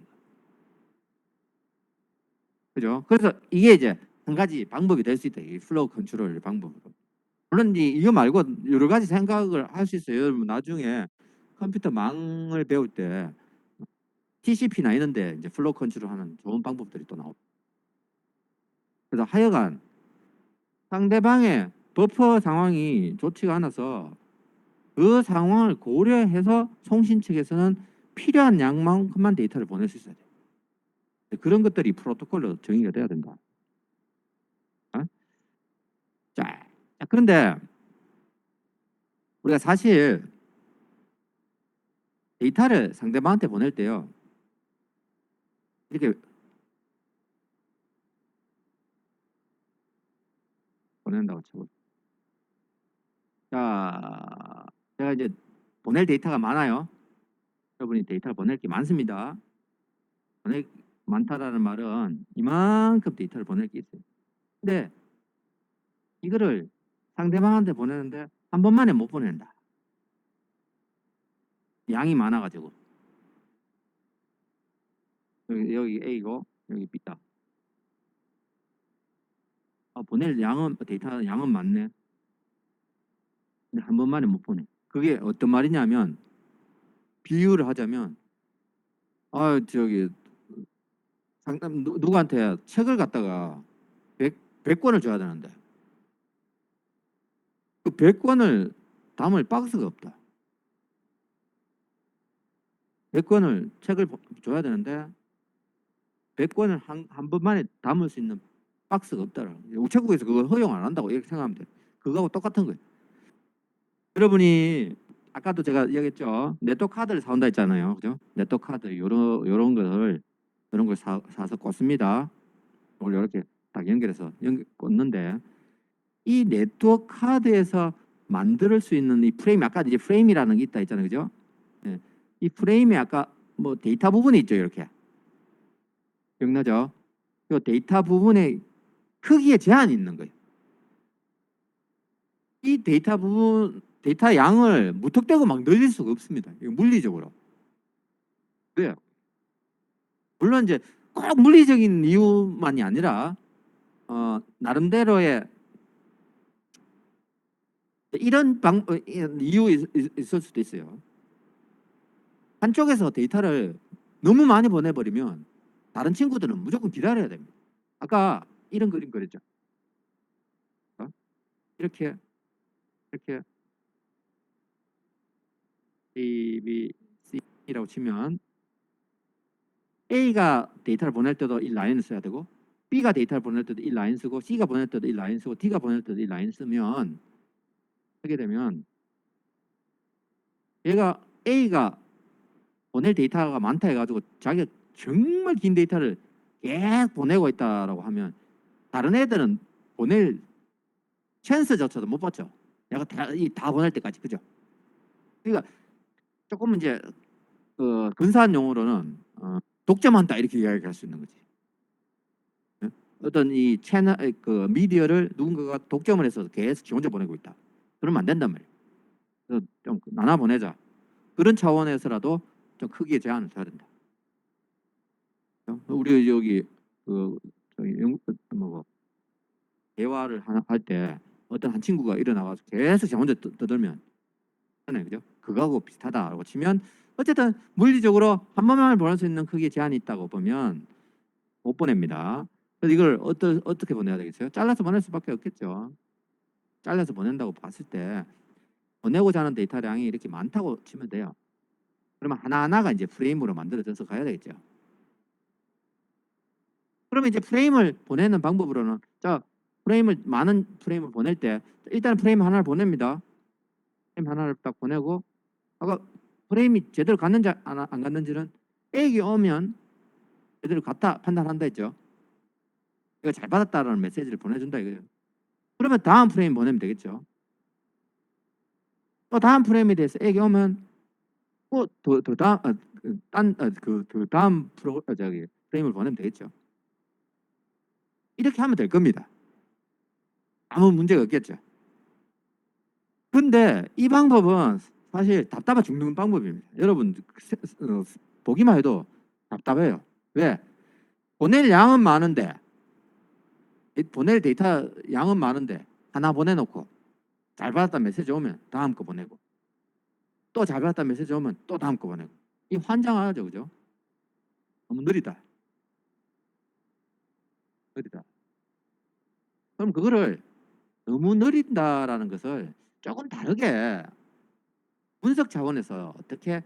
그죠? 그래서 이게 이제 한 가지 방법이 될 수 있다. 이 플로우 컨트롤 방법으로. 물론 이거 말고 여러 가지 생각을 할 수 있어요. 여러분 나중에 컴퓨터 망을 배울 때 TCP나 이런데 이제 플로우 컨트롤하는 좋은 방법들이 또 나옵니다. 그래서 하여간 상대방의 버퍼 상황이 좋지가 않아서 그 상황을 고려해서 송신 측에서는 필요한 양만큼만 데이터를 보낼 수 있어야 돼요. 그런 것들이 프로토콜로 정의가 돼야 된다. 자, 그런데 우리가 사실 데이터를 상대방한테 보낼 때요. 이렇게 보낸다고 치고. 자, 제가 이제 보낼 데이터가 많아요. 여러분이 데이터를 보낼 게 많습니다. 보낼 많다라는 말은 이만큼 데이터를 보낼 게 있어요. 근데 이거를 상대방한테 보내는데 한 번만에 못 보낸다. 양이 많아가지고. 여기 A고 여기 B다. 보낼 양은 데이터 양은 많네. 근데 한 번만에 못 보내. 그게 어떤 말이냐면 비유를 하자면 저기 상담 누구한테 책을 갖다가 100권을 줘야 되는데 그 100권을 담을 박스가 없다. 100권을 책을 줘야 되는데 100권을 한 번만에 담을 수 있는 박스가 없다라고. 우체국에서 그걸 허용 안 한다고 이렇게 생각하면 돼. 그거하고 똑같은 거예요. 여러분이 아까도 제가 이야기했죠. 네트워크 카드를 사온다 했잖아요. 그죠? 네트워크 카드 요런 걸 사서 꽂습니다. 이걸 이렇게 딱 연결해서 꽂는데 이 네트워크 카드에서 만들 수 있는 이 프레임, 아까 이제 프레임이라는 게 있다 했잖아요. 그죠? 네. 이 프레임에 아까 뭐 데이터 부분이 있죠. 이렇게. 기억나죠? 이 데이터 부분에 크기에 제한이 있는 거예요. 이 데이터 부분, 데이터 양을 무턱대고 막 늘릴 수가 없습니다. 이거 물리적으로. 왜요? 물론 이제 꼭 물리적인 이유만이 아니라 나름대로의 이런 이유 있을 수도 있어요. 한쪽에서 데이터를 너무 많이 보내버리면 다른 친구들은 무조건 기다려야 됩니다. 아까 이런 그림 그렸죠. 이렇게 A, B, C라고 치면 A가 데이터를 보낼 때도 이 라인을 써야 되고 B가 데이터를 보낼 때도 이 라인 쓰고 C가 보낼 때도 이 라인 쓰고 D가 보낼 때도 이 라인 쓰면 하게 되면 얘가 A가 보낼 데이터가 많다 해가지고 자기가 정말 긴 데이터를 계속 보내고 있다라고 하면 다른 애들은 보낼 찬스조차도 못 받죠. 내가 다 보낼 때까지. 그죠? 그러니까 조금 이제 근사한 용어로는 독점한다 이렇게 이야기할 수 있는 거지. 어떤 이 채널 그 미디어를 누군가가 독점을 해서 계속 지 혼자 보내고 있다. 그러면 안 된단 말이에요. 그래서 좀 나눠 보내자. 그런 차원에서라도 좀 크기에 제한을 둬야 된다. 우리 여기 그 저기 뭐 대화를 할 때 어떤 한 친구가 일어나가서 계속 지 혼자 떠들면 그죠? 그거하고 비슷하다고 치면 어쨌든 물리적으로 한 번만 보낼 수 있는 크기에 제한이 있다고 보면 못 보냅니다. 그래서 이걸 어떻게 보내야 되겠어요? 잘라서 보낼 수밖에 없겠죠. 잘라서 보낸다고 봤을 때 보내고자 하는 데이터량이 이렇게 많다고 치면 돼요. 그러면 하나하나가 이제 프레임으로 만들어져서 가야 되겠죠. 그러면 이제 프레임을 보내는 방법으로는 자 많은 프레임을 보낼 때 일단 프레임 하나를 보냅니다. 프레임 하나를 딱 보내고 아까 프레임이 제대로 갔는지 안 갔는지는 액이 오면 제대로 갔다 판단한다 했죠. 이거 잘 받았다라는 메시지를 보내준다 이거예요. 그러면 다음 프레임 보내면 되겠죠. 또 다음 프레임에 대해서 액이 오면 더 다음 프레임을 보내면 되겠죠. 이렇게 하면 될 겁니다. 아무 문제가 없겠죠. 근데 이 방법은 사실 답답해 죽는 방법입니다. 여러분 보기만 해도 답답해요. 왜? 보낼 양은 많은데 보낼 데이터 양은 많은데 하나 보내놓고 잘 받았다 메시지 오면 다음 거 보내고 또 잘 받았다 메시지 오면 또 다음 거 보내고 이 환장하죠, 그죠? 너무 느리다. 그럼 그거를 너무 느린다라는 것을 조금 다르게 분석 차원에서 어떻게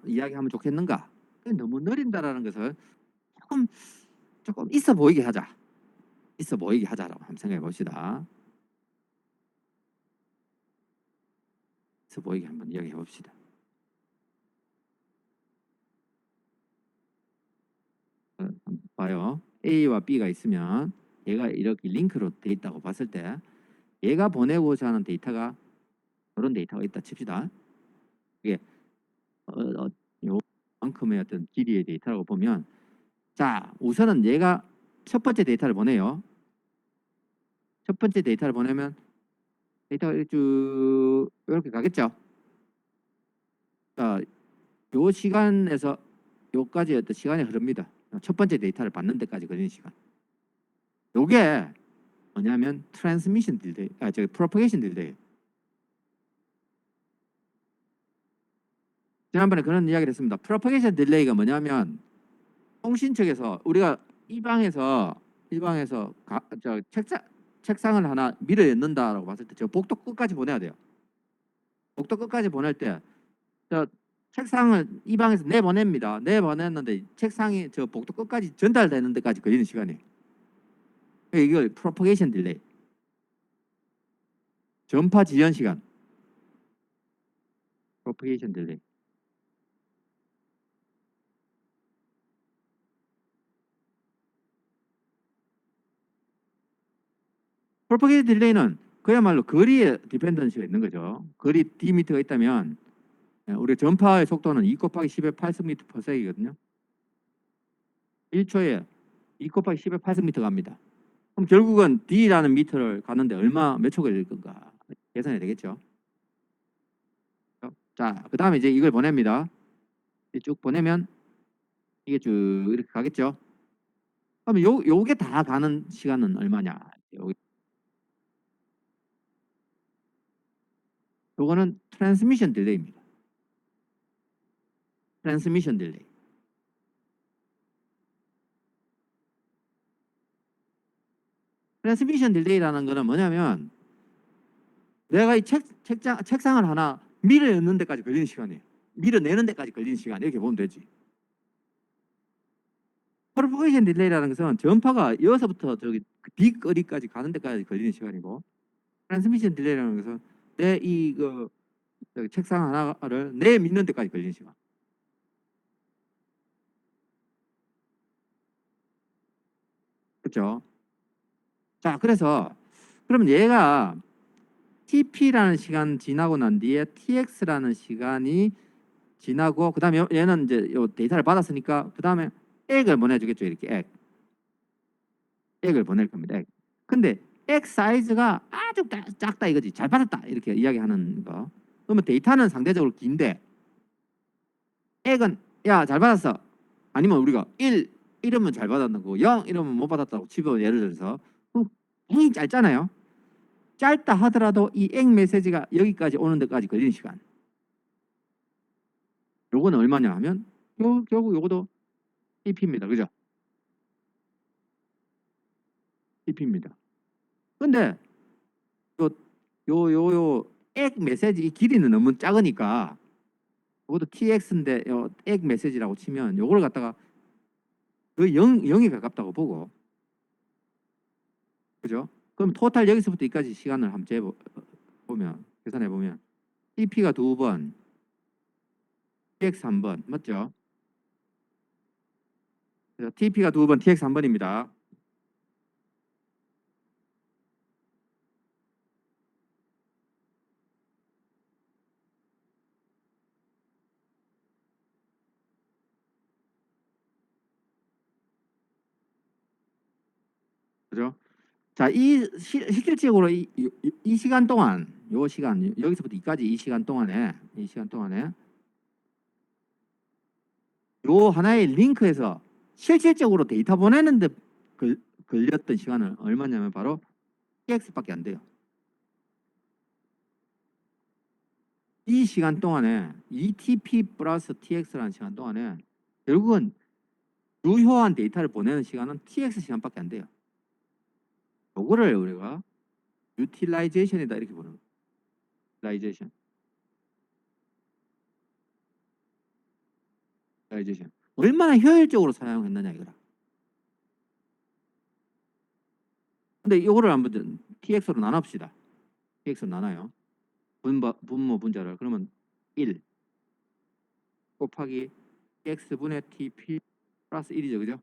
이야기하면 좋겠는가? 너무 느린다라는 것을 조금 있어 보이게 하자라고 한번 생각해 봅시다. 있어 보이게 한번 이야기해 봅시다. 한번 봐요. A와 B가 있으면 얘가 이렇게 링크로 돼 있다고 봤을 때 얘가 보내고자 하는 데이터가 그런 데이터가 있다 칩시다. 이게 요만큼의 어떤 길이의 데이터라고 보면 자 우선은 얘가 첫 번째 데이터를 보내요. 첫 번째 데이터를 보내면 데이터가 쭉 이렇게 가겠죠. 자, 요 시간에서 요까지 어떤 시간이 흐릅니다. 첫 번째 데이터를 받는 데까지 걸리는 시간. 요게 뭐냐면 트랜스미션 딜레이, 프로퍼게이션 딜레이. 지난번에 그런 이야기를 했습니다. 프로퍼게이션 딜레이가 뭐냐면 통신 측에서 우리가 이 방에서 책상을 하나 밀어 엮는다라고 봤을 때 저 복도 끝까지 보내야 돼요. 복도 끝까지 보낼 때 저 책상을 이 방에서 내보냅니다. 내보냈는데 책상이 저 복도 끝까지 전달되는 데까지 걸리는 시간이. 이걸 프로퍼게이션 딜레이. 전파 지연 시간. 프로퍼게이션 딜레이. 프로퍼게이션 딜레이는 그야말로 거리에 디펜던시가 있는 거죠. 거리 d미터가 있다면 우리 전파의 속도는 2 곱하기 10의 8m/s이거든요. 1초에 2 곱하기 10의 8m 갑니다. 그럼 결국은 d라는 미터를 가는데 몇 초 걸릴 건가 계산이 되겠죠. 자, 그 다음에 이제 이걸 보냅니다. 쭉 보내면 이게 쭉 이렇게 가겠죠. 그럼 요게 다 가는 시간은 얼마냐? 요거는 트랜스미션 딜레이입니다. 트랜스미션 딜레이. 트랜스미션 딜레이라는 거는 뭐냐면 내가 이 책상을 하나 밀어넣는 데까지 걸리는 시간이에요. 밀어내는 데까지 걸리는 시간 이렇게 보면 되지. 프로퍼게이션 딜레이라는 것은 전파가 여기서부터 저기 뒷거리까지 가는 데까지 걸리는 시간이고 트랜스미션 딜레이라는 것은 내 이거 책상 하나를 내밀는 데까지 걸리는 시간. 그렇죠? 자, 그래서 그럼 얘가 TP라는 시간 지나고 난 뒤에 TX라는 시간이 지나고 그다음에 얘는 이제 요 데이터를 받았으니까 그다음에 액을 보내주겠죠. 이렇게 액을 보낼 겁니다. 액. 근데 액 사이즈가 아주 작다 이거지. 잘 받았다 이렇게 이야기하는 거. 그러면 데이터는 상대적으로 긴데 액은 야 잘 받았어. 아니면 우리가 1 이러면 잘 받았는 거고 0 이러면 못 받았다고 치면 예를 들어서 굉장히 짧잖아요. 짧다 하더라도 이 액 메시지가 여기까지 오는 데까지 걸리는 시간. 요거는 얼마냐 하면 결국 요것도 TP입니다. 그죠? TP입니다. 근데 액 메시지 길이는 너무 작으니까 이것도 TX인데 액 메시지라고 치면 요걸 갖다가 거의 0에 가깝다고 보고 그죠? 그럼 토탈 여기서부터 여기까지 시간을 한번 재보면 계산해 보면 TP가 2번, TX 1번 맞죠? 그래서 TP가 2번, TX 1번입니다. 그죠? 자, 실질적으로 이 시간 동안, 요 시간, 여기서부터 이까지 이 시간 동안에 요 하나의 링크에서 실질적으로 데이터 보내는데 걸렸던 시간은 얼마냐면 바로 TX밖에 안 돼요. 이 시간 동안에 이 TP 플러스 TX라는 시간 동안에 결국은 유효한 데이터를 보내는 시간은 TX 시간밖에 안 돼요. 요거를 우리가 유틸라이제이션이다 이렇게 보는 거예요. 유틸라이제이션. 얼마나 효율적으로 사용했느냐 이거라. 근데 이거를 한번 TX로 나눕시다. TX로 나눠요. 분모 분자를. 그러면 1 곱하기 TX분의 TP 플러스 1이죠. 그죠?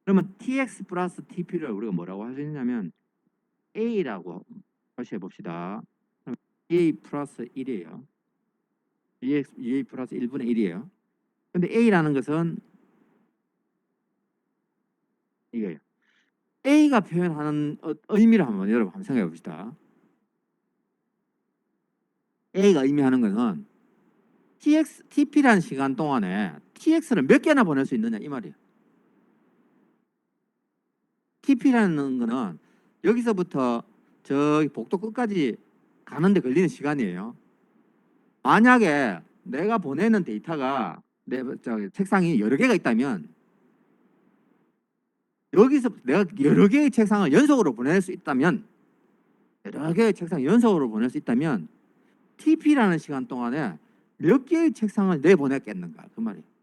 그러면 TX 플러스 TP를 우리가 뭐라고 할 수 있냐면 A라고 다시 해봅시다. 그럼 EA 플러스 1이에요. EA 플러스 1분의 1이에요. 근데 A라는 것은 이거예요. A가 표현하는 의미를 여러분 한번 생각해 봅시다. A가 의미하는 것은 TP라는 시간 동안에 TX를 몇 개나 보낼 수 있느냐 이 말이에요. TP라는 거는 여기서부터 저기 복도 끝까지 가는데 걸리는 시간이에요. 만약에 내가 보내는 데이터가 책상이 여러 개가 있다면 여기서 내가 여러 개의 책상을 연속으로 보낼 수 있다면 여러 개의 책상을 연속으로 보낼 수 있다면 TP라는 시간 동안에 몇 개의 책상을 내보냈겠는가 그 말이에요.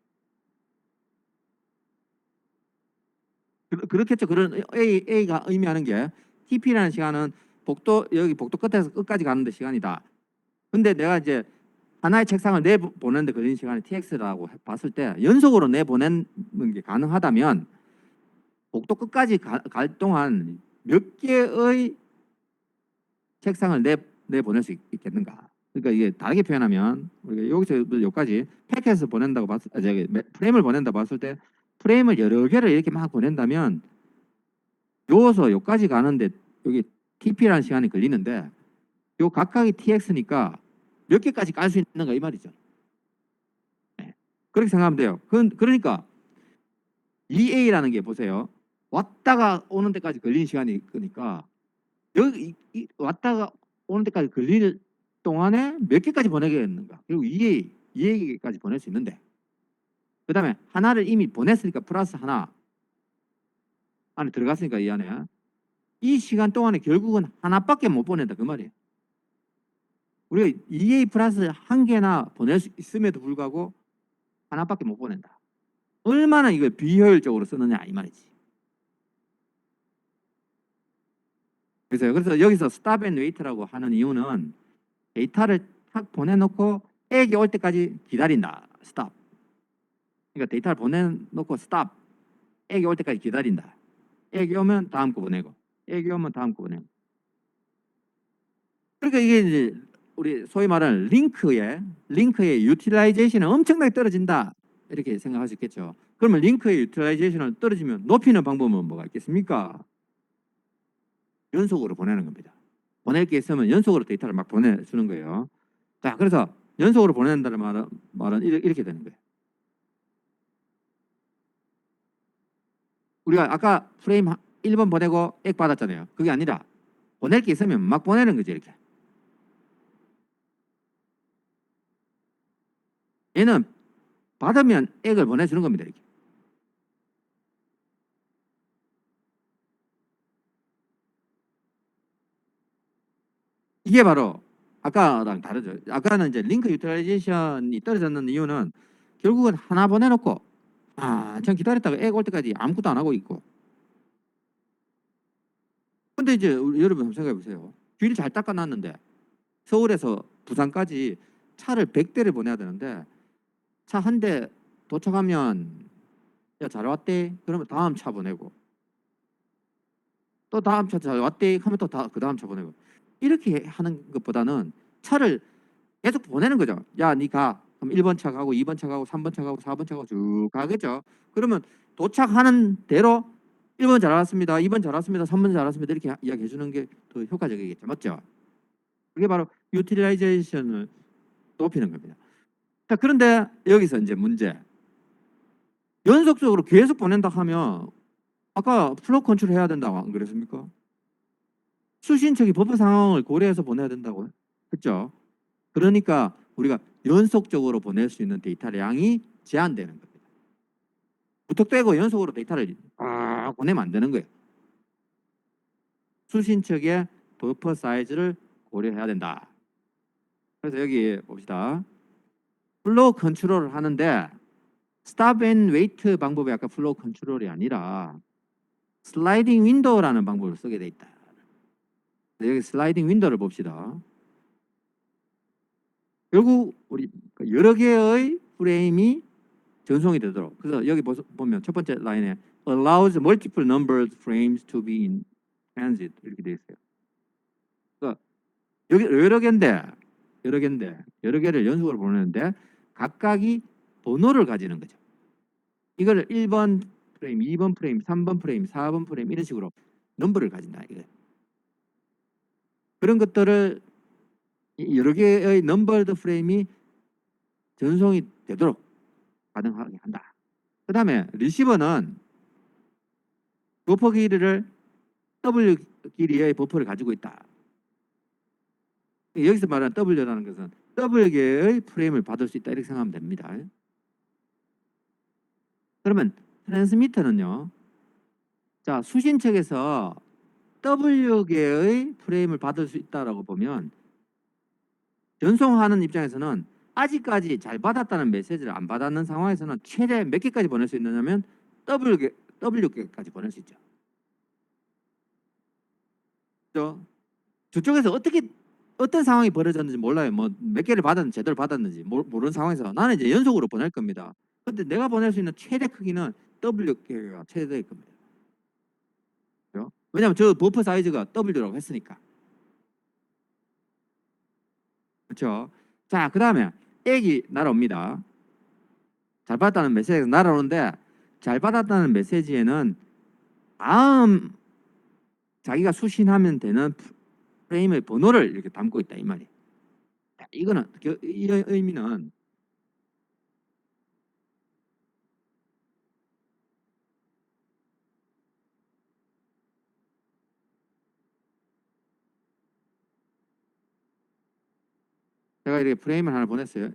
그렇겠죠. 그런 A가 의미하는 게 TP라는 시간은 여기 복도 끝에서 끝까지 가는데 시간이다. 근데 내가 이제 하나의 책상을 내보내는데 걸리는 시간이 TX라고 봤을 때 연속으로 내보내는 게 가능하다면 복도 끝까지 갈 동안 몇 개의 책상을 내보낼 수 있겠는가? 그러니까 이게 다르게 표현하면 우리가 여기서 여기까지 패킷을 보낸다고 프레임을 보낸다고 봤을 때 프레임을 여러 개를 이렇게 막 보낸다면 요서 여기까지 가는데 여기 TP라는 시간이 걸리는데 요 각각이 TX니까 몇 개까지 깔 수 있는가 이 말이죠. 네. 그렇게 생각하면 돼요. 그러니까 EA라는 게 보세요. 왔다가 오는 데까지 걸리는 시간이 그러니까 여기 왔다가 오는 데까지 걸리는 동안에 몇 개까지 보내겠는가? 그리고 2개까지 보낼 수 있는데 그 다음에 하나를 이미 보냈으니까 플러스 하나 안에 들어갔으니까 이 안에 이 시간 동안에 결국은 하나밖에 못 보낸다 그 말이에요. 우리가 2A 플러스 한 개나 보낼 수 있음에도 불구하고 하나밖에 못 보낸다. 얼마나 이걸 비효율적으로 쓰느냐 이 말이지. 그래서 여기서 스탑 앤 웨이트라고 하는 이유는 데이터를 탁 보내놓고 액이 올 때까지 기다린다. 스탑. 그러니까 데이터를 보내놓고 스탑. 액이 올 때까지 기다린다. 액이 오면 다음 거 보내고 액이 오면 다음 거 보내고. 그러니까 이게 이제 우리 소위 말하는 링크의 유틸라이제이션은 엄청나게 떨어진다. 이렇게 생각할 수 있겠죠. 그러면 링크의 유틸라이제이션을 떨어지면 높이는 방법은 뭐가 있겠습니까? 연속으로 보내는 겁니다. 보낼 게 있으면 연속으로 데이터를 막 보내주는 거예요. 자, 그래서 연속으로 보낸다는 말은 이렇게 되는 거예요. 우리가 아까 프레임 1번 보내고 액 받았잖아요. 그게 아니라 보낼 게 있으면 막 보내는 거지 이렇게. 얘는 받으면 액을 보내주는 겁니다. 이렇게. 이게 바로 아까랑 다르죠. 아까는 이제 링크 유틸라이제이션이 떨어졌는 이유는 결국은 하나 보내놓고 참 기다렸다가 액 올 때까지 아무것도 안 하고 있고 근데 이제 여러분 한번 생각해 보세요. 길 잘 닦아놨는데 서울에서 부산까지 차를 100대를 보내야 되는데 차 한 대 도착하면 야, 잘 왔대. 그러면 다음 차 보내고 또 다음 차 잘 왔대. 하면 또 그 다음 차 보내고 이렇게 하는 것보다는 차를 계속 보내는 거죠. 야, 니 가. 그럼 1번 차 가고 2번 차 가고 3번 차 가고 4번 차 가고 쭉 가겠죠. 그러면 도착하는 대로 1번 잘 왔습니다. 2번 잘 왔습니다. 3번 잘 왔습니다. 이렇게 이야기해 주는 게 더 효과적이겠죠. 맞죠? 그게 바로 유틸라이제이션을 높이는 겁니다. 자, 그런데 여기서 이제 문제. 연속적으로 계속 보낸다 하면 아까 플로 컨트롤 해야 된다고 안 그랬습니까? 수신척이 버퍼 상황을 고려해서 보내야 된다고요. 그렇죠? 그러니까 우리가 연속적으로 보낼 수 있는 데이터량이 제한되는 겁니다. 무턱대고 연속으로 데이터를 보내면 안 되는 거예요. 수신척의 버퍼 사이즈를 고려해야 된다. 그래서 여기 봅시다. 플로우 컨트롤을 하는데 스탑 앤 웨이트 방법이 아까 플로우 컨트롤이 아니라 슬라이딩 윈도우라는 방법을 쓰게 돼 있다. 여기 슬라이딩 윈도우를 봅시다. 결국 우리 여러 개의 프레임이 전송이 되도록. 그래서 여기 보면 첫 번째 라인에 allows multiple numbered frames to be in transit 이렇게 돼 있어요. 그러니까 여기 여러 개를 연속으로 보내는데 각각이 번호를 가지는 거죠. 이걸 1번 프레임, 2번 프레임, 3번 프레임, 4번 프레임 이런 식으로 넘버를 가진다 이거예요. 그런 것들을 여러 개의 넘버드 프레임이 전송이 되도록 가능하게 한다. 그 다음에 리시버는 버퍼 길이를 W 길이의 버퍼를 가지고 있다. 여기서 말하는 W라는 것은 W개의 프레임을 받을 수 있다 이렇게 생각하면 됩니다. 그러면 트랜스미터는요. 자, 수신척에서 W개의 프레임을 받을 수 있다라고 보면 전송하는 입장에서는 아직까지 잘 받았다는 메시지를 안 받았는 상황에서는 최대 몇 개까지 보낼 수 있느냐면 W개까지 보낼 수 있죠. 그렇죠? 저쪽에서 어떤 상황이 벌어졌는지 몰라요. 뭐 몇 개를 받았는지 제대로 받았는지 모르는 상황에서 나는 이제 연속으로 보낼 겁니다. 근데 내가 보낼 수 있는 최대 크기는 W개가 최대일 겁니다. 그렇죠? 왜냐하면 저 버퍼 사이즈가 W라고 했으니까. 그렇죠? 자, 그 다음에 액이 날아옵니다. 잘 받았다는 메시지가 날아오는데 잘 받았다는 메시지에는 다음 자기가 수신하면 되는 프레임의 번호를 이렇게 담고 있다 이 말이에요. 이거는 이 의미는 제가 이렇게 프레임을 하나 보냈어요.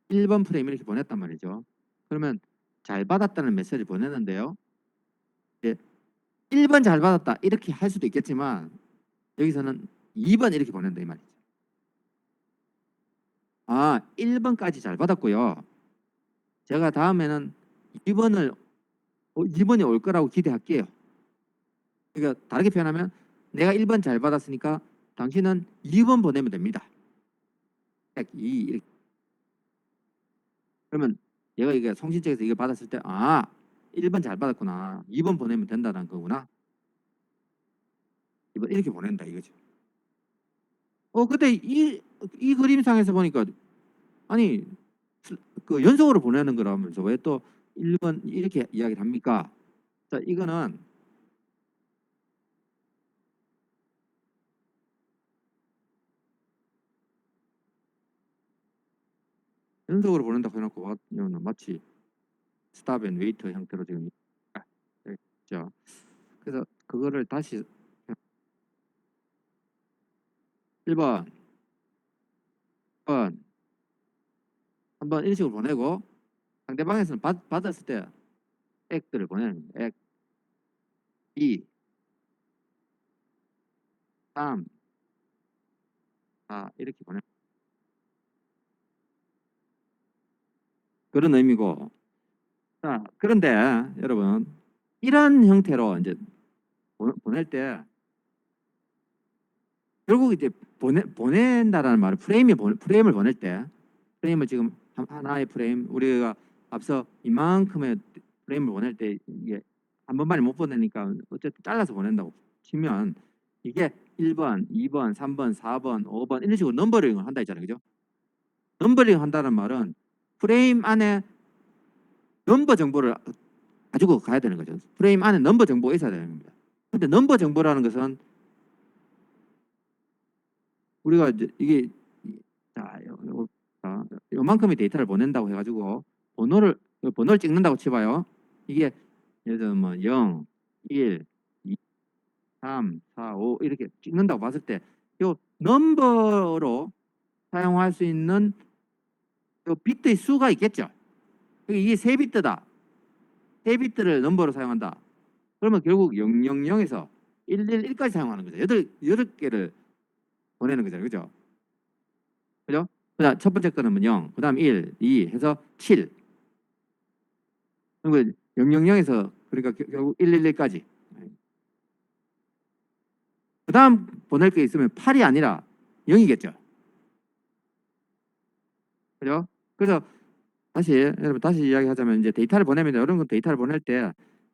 1번 프레임 이렇게 보냈단 말이죠. 그러면 잘 받았다는 메시지를 보냈는데요. 이제 1번 잘 받았다 이렇게 할 수도 있겠지만 여기서는 2번 이렇게 보낸다 이 말이죠. 1번까지 잘 받았고요. 제가 다음에는 2번이 올 거라고 기대할게요. 그러니까 다르게 표현하면 내가 1번 잘 받았으니까 당신은 2번 보내면 됩니다. 딱 이렇게. 그러면 얘가 이게 송신책에서 이걸 받았을 때 1번 잘 받았구나. 2번 보내면 된다는 거구나. 2번 이렇게 보낸다 이거죠. 근데 이 그림상에서 보니까 아니 그 연속으로 보내는 거라면서 왜 또 1번 이렇게 이야기를 합니까? 자, 이거는 연속으로 보낸다고 해놓고 마치 스탑 앤 웨이터 형태로 지금 있죠. 그래서 그거를 다시 1번, 1번, 한번 이런 식으로 보내고 상대방에서는 받았을 때 액들을 보내는 거예요. 액 2, 3, 4 이렇게 보내. 그런 의미고. 자, 그런데 여러분 이런 형태로 이제 보낼 때 결국 이제 보낸다라는 말은 프레임을 보낼 때, 프레임을 지금 하나의 프레임, 우리가 앞서 이만큼의 프레임을 보낼 때 이게 한 번만에 못 보내니까 어쨌든 잘라서 보낸다고 치면 이게 1번, 2번, 3번, 4번, 5번 이런 식으로 넘버링을 한다 했잖아요. 그죠? 넘버링 한다는 말은 프레임 안에 넘버 정보를 가지고 가야 되는 거죠. 프레임 안에 넘버 정보가 있어야 되는 겁니다. 근데 넘버 정보라는 것은 우리가 이제 이게 자, 요만큼의 데이터를 보낸다고 해가지고 번호를 찍는다고 쳐봐요. 이게 예를 들면 뭐 0, 1, 2, 3, 4, 5 이렇게 찍는다고 봤을 때 요 넘버로 사용할 수 있는 요 비트의 수가 있겠죠. 이게 3비트다. 3비트를 넘버로 사용한다. 그러면 결국 000에서 111까지 사용하는 거죠. 8개를 보내는 거죠. 그죠? 그죠? 그다음 첫 번째 거는 0, 그다음 1, 2 해서 7. 그리고 000에서 그러니까 결국 111까지. 그다음 보낼 게 있으면 8이 아니라 0이겠죠. 그죠? 그래서 여러분 다시 이야기하자면 이제 데이터를 보내면 이런 건 데이터를 보낼 때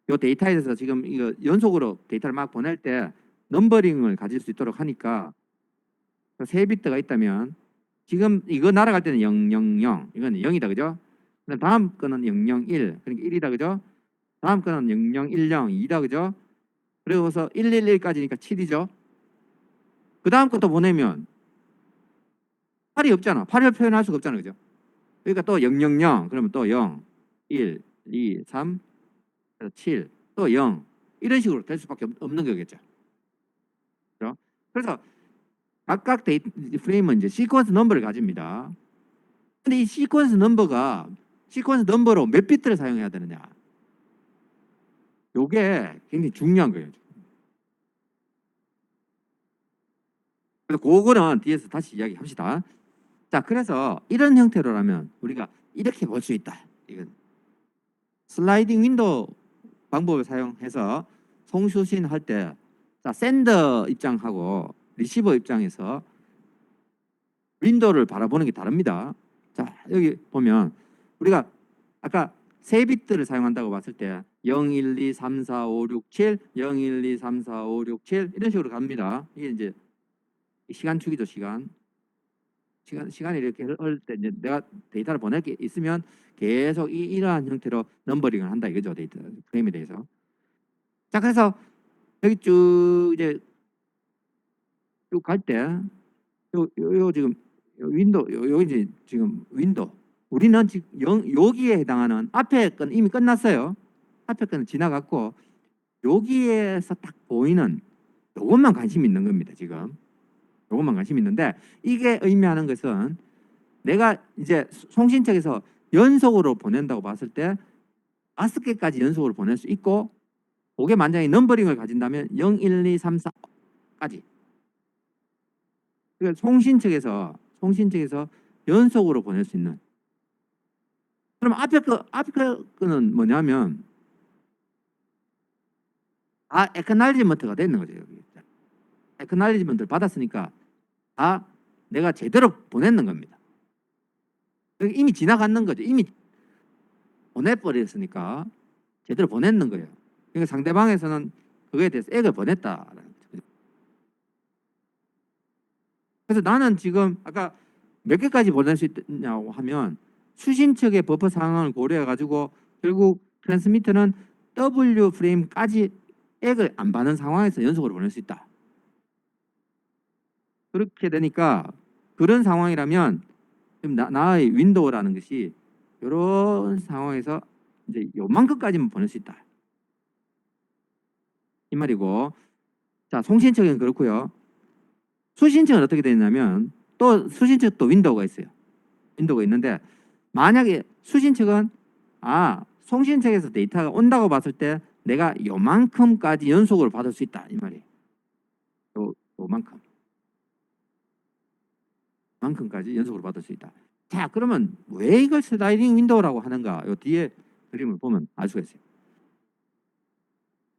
이 데이터에 대해서 지금 이거 연속으로 데이터를 막 보낼 때 넘버링을 가질 수 있도록 하니까 3비트가 있다면 지금 이거 날아갈 때는 000 이건 0이다 그죠? 그다음 다음 거는 001 그러니까 1이다 그죠? 다음 거는 0010 2다 그죠? 그리고서 111까지니까 7이죠. 그 다음 것도 보내면 8이 없잖아. 8을 표현할 수가 없잖아 그죠? 그러니까 또 000 그러면 또 0 1 2 3 7 또 0 이런 식으로 될 수밖에 없는 거겠죠. 그렇죠? 그래서 각각 프레임은 이제 시퀀스 넘버를 가집니다. 근데 이 시퀀스 넘버로 몇 비트를 사용해야 되느냐? 요게 굉장히 중요한 거예요. 그래서 그거는 뒤에서 다시 이야기합시다. 자, 그래서 이런 형태로라면 우리가 이렇게 볼 수 있다. 이건 슬라이딩 윈도우 방법을 사용해서 송수신할 때, 자, 샌더 입장하고 리시버 입장에서 윈도우를 바라보는 게 다릅니다. 자, 여기 보면 우리가 아까 3비트를 사용한다고 봤을 때 0, 1, 2, 3, 4, 5, 6, 7, 0, 1, 2, 3, 4, 5, 6, 7 이런 식으로 갑니다. 이게 이제 시간축이죠, 시간이 이렇게 흐를 때 이제 내가 데이터를 보낼 게 있으면 계속 이러한 형태로 넘버링을 한다 이거죠, 데이터 프레임에 대해서. 자, 그래서 여기 쭉 이제 쭉 갈 때 요 지금 요 이제 지금 윈도우 우리는 지금 여기에 해당하는 앞에 건 이미 끝났어요. 앞에 거는 지나갔고 여기에서 딱 보이는 요것만 관심 있는 겁니다. 지금 요것만 관심 있는데 이게 의미하는 것은 내가 이제 송신 측에서 연속으로 보낸다고 봤을 때 5개까지 연속으로 보낼 수 있고 그게 만약에 넘버링을 가진다면 0, 1, 2, 3, 4까지. 그러니까 송신 측에서 연속으로 보낼 수 있는. 그럼 앞에 거는 뭐냐면 에크날리지먼트가 되는 거죠. 여기. 에크날리지먼트를 받았으니까 내가 제대로 보냈는 겁니다. 이미 지나갔는 거죠. 이미 보내버렸으니까 제대로 보냈는 거예요. 그러니까 상대방에서는 그거에 대해서 액을 보냈다라는 거죠. 그래서 나는 지금 아까 몇 개까지 보낼 수 있냐고 하면 수신 측의 버퍼 상황을 고려해 가지고 결국 트랜스미터는 W 프레임까지 액을 안 받는 상황에서 연속으로 보낼 수 있다. 그렇게 되니까 그런 상황이라면 나의 윈도우라는 것이 이런 상황에서 이제 요만큼까지만 보낼 수 있다. 이 말이고, 자, 송신측은 그렇고요. 수신측은 어떻게 되냐면 또 수신측도 윈도우가 있어요. 윈도우가 있는데 만약에 수신측은 송신측에서 데이터가 온다고 봤을 때 내가 요만큼까지 연속으로 받을 수 있다 이 말이에요. 요만큼까지 연속으로 받을 수 있다. 자, 그러면 왜 이걸 슬라이딩 윈도우라고 하는가? 요 뒤에 그림을 보면 알 수가 있어요.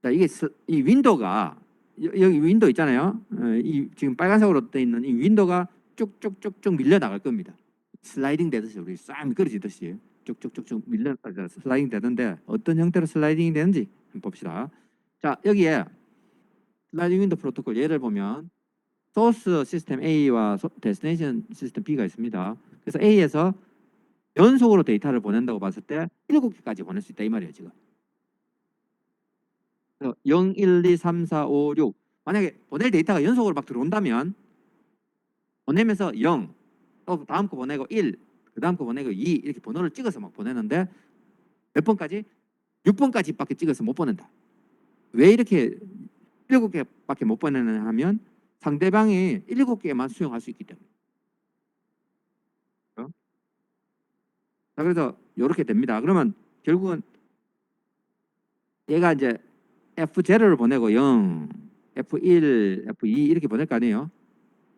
자, 이게 이 윈도우가 여기 윈도우 있잖아요. 이 지금 빨간색으로 돼 있는 이 윈도우가 쭉쭉쭉쭉 밀려 나갈 겁니다. 슬라이딩 되듯이 우리 싹 미끄러지듯이 쭉쭉쭉쭉 밀려 슬라이딩 되는데 어떤 형태로 슬라이딩이 되는지 한번 봅시다. 자, 여기에 슬라이딩 윈도우 프로토콜 예를 보면 소스 시스템 A와 데스티네이션 시스템 B가 있습니다. 그래서 A에서 연속으로 데이터를 보낸다고 봤을 때 7개까지 보낼 수 있다 이 말이에요, 지금. 그래서 0, 1, 2, 3, 4, 5, 6 만약에 보낼 데이터가 연속으로 막 들어온다면 보내면서 0, 또 다음 거 보내고 1, 그 다음 거 보내고 2 이렇게 번호를 찍어서 막 보내는데 몇 번까지? 6번까지밖에 찍어서 못 보낸다. 왜 이렇게 7개밖에 못 보내느냐 하면 상대방이 7개만 수용할 수 있기 때문에. 자, 그래서 이렇게 됩니다. 그러면 결국은 얘가 이제 F0를 보내고 0, F1, F2 이렇게 보낼 거 아니에요.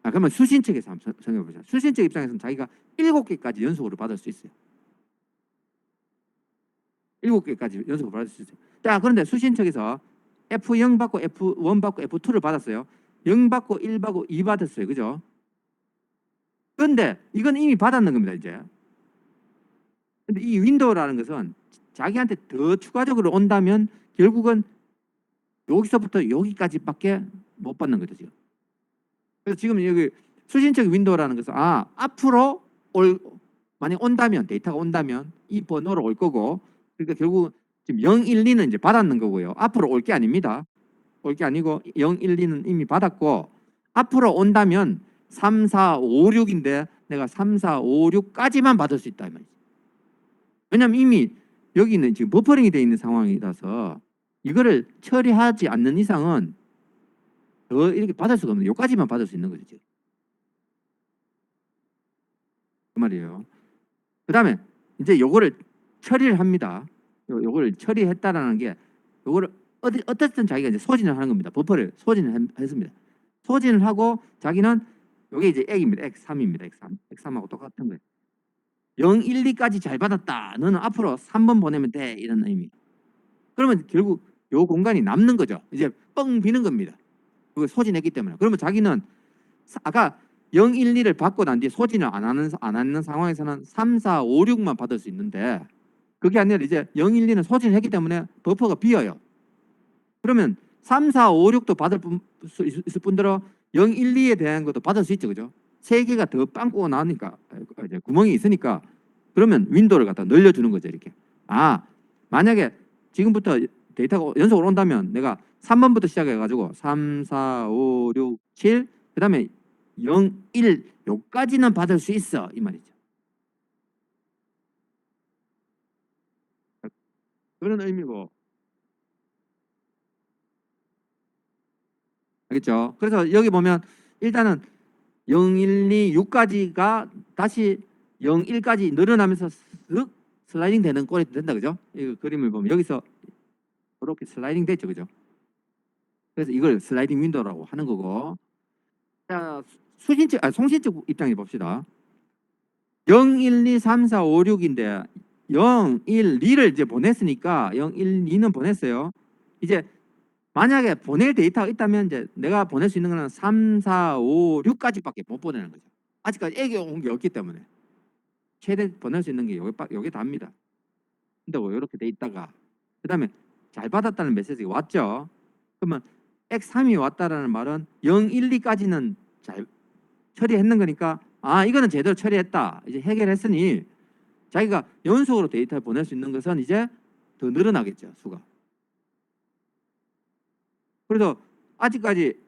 그러면 수신 측에서 한번 생각해 보자. 수신 측 입장에서는 자기가 7개까지 연속으로 받을 수 있어요. 7개까지 연속으로 받을 수 있어요. 자, 그런데 수신 측에서 F0 받고 F1 받고 F2를 받았어요. 0 받고 1 받고 2 받았어요. 그죠? 그런데 이건 이미 받았는 겁니다, 이제. 근데 이 윈도우라는 것은 자기한테 더 추가적으로 온다면 결국은 여기서부터 여기까지밖에 못 받는 거죠, 지금. 그래서 지금 여기 수신적 윈도우라는 것은 앞으로 만약 온다면 데이터가 온다면 이 번호로 올 거고 그러니까 결국 지금 0, 1, 2는 이제 받았는 거고요. 앞으로 올 게 아닙니다. 올 게 아니고 0, 1, 2는 이미 받았고 앞으로 온다면 3, 4, 5, 6인데 내가 3, 4, 5, 6까지만 받을 수 있다 이 말이죠. 왜냐하면 이미 여기는 지금 버퍼링이 되어 있는 상황이라서 이거를 처리하지 않는 이상은 더 이렇게 받을 수가 없는 여기까지만 받을 수 있는 거죠. 지금. 그 말이에요. 그 다음에 이제 요거를 처리를 합니다. 요거를 처리했다라는 게 요거를 어쨌든 자기가 이제 소진을 하는 겁니다. 버퍼를 소진을 했습니다. 소진을 하고 자기는 요게 이제 X입니다. X3입니다. X3. X3하고 똑같은 거예요. 0, 1, 2까지 잘 받았다. 너는 앞으로 3번 보내면 돼. 이런 의미. 그러면 결국 요 공간이 남는 거죠. 이제 뻥 비는 겁니다. 그걸 소진했기 때문에. 그러면 자기는 아까 0, 1, 2를 받고 난 뒤에 소진을 안 하는 상황에서는 3, 4, 5, 6만 받을 수 있는데 그게 아니라 이제 0, 1, 2는 소진을 했기 때문에 버퍼가 비어요. 그러면 3, 4, 5, 6도 받을 수 있을 뿐더러 0, 1, 2에 대한 것도 받을 수 있죠. 그죠? 3개가 더 빵꾸가 나니까 이제 구멍이 있으니까 그러면 윈도우를 갖다 늘려주는 거죠. 이렇게. 만약에 지금부터 데이터가 연속으로 온다면 내가 3번부터 시작해가지고 3, 4, 5, 6, 7 그 다음에 0, 1 요까지는 받을 수 있어 이 말이죠. 그런 의미고 알겠죠? 그래서 여기 보면 일단은 0, 1, 2, 6까지가 다시 0, 1까지 늘어나면서 쓱 슬라이딩 되는 꼴이 된다 그죠? 이 그림을 보면 여기서 이렇게 슬라이딩 됐죠 그죠? 그래서 이걸 슬라이딩 윈도우라고 하는 거고 자 수신측 송신측 입장에 봅시다. 0, 1, 2, 3, 4, 5, 6인데 0, 1, 2를 이제 보냈으니까 0, 1, 2는 보냈어요. 이제 만약에 보낼 데이터가 있다면 이제 내가 보낼 수 있는 거는 3, 4, 5, 6까지밖에 못 보내는 거죠. 아직까지 애기 온 게 없기 때문에 최대 보낼 수 있는 게 요게 답니다. 근데 뭐 이렇게 돼 있다가 그다음에 잘 받았다는 메시지가 왔죠. 그러면 X3이 왔다라는 말은 0, 1, 2까지는 잘 처리했는 거니까 이거는 제대로 처리했다. 이제 해결했으니 자기가 연속으로 데이터를 보낼 수 있는 것은 이제 더 늘어나겠죠. 수가. 그래서 아직까지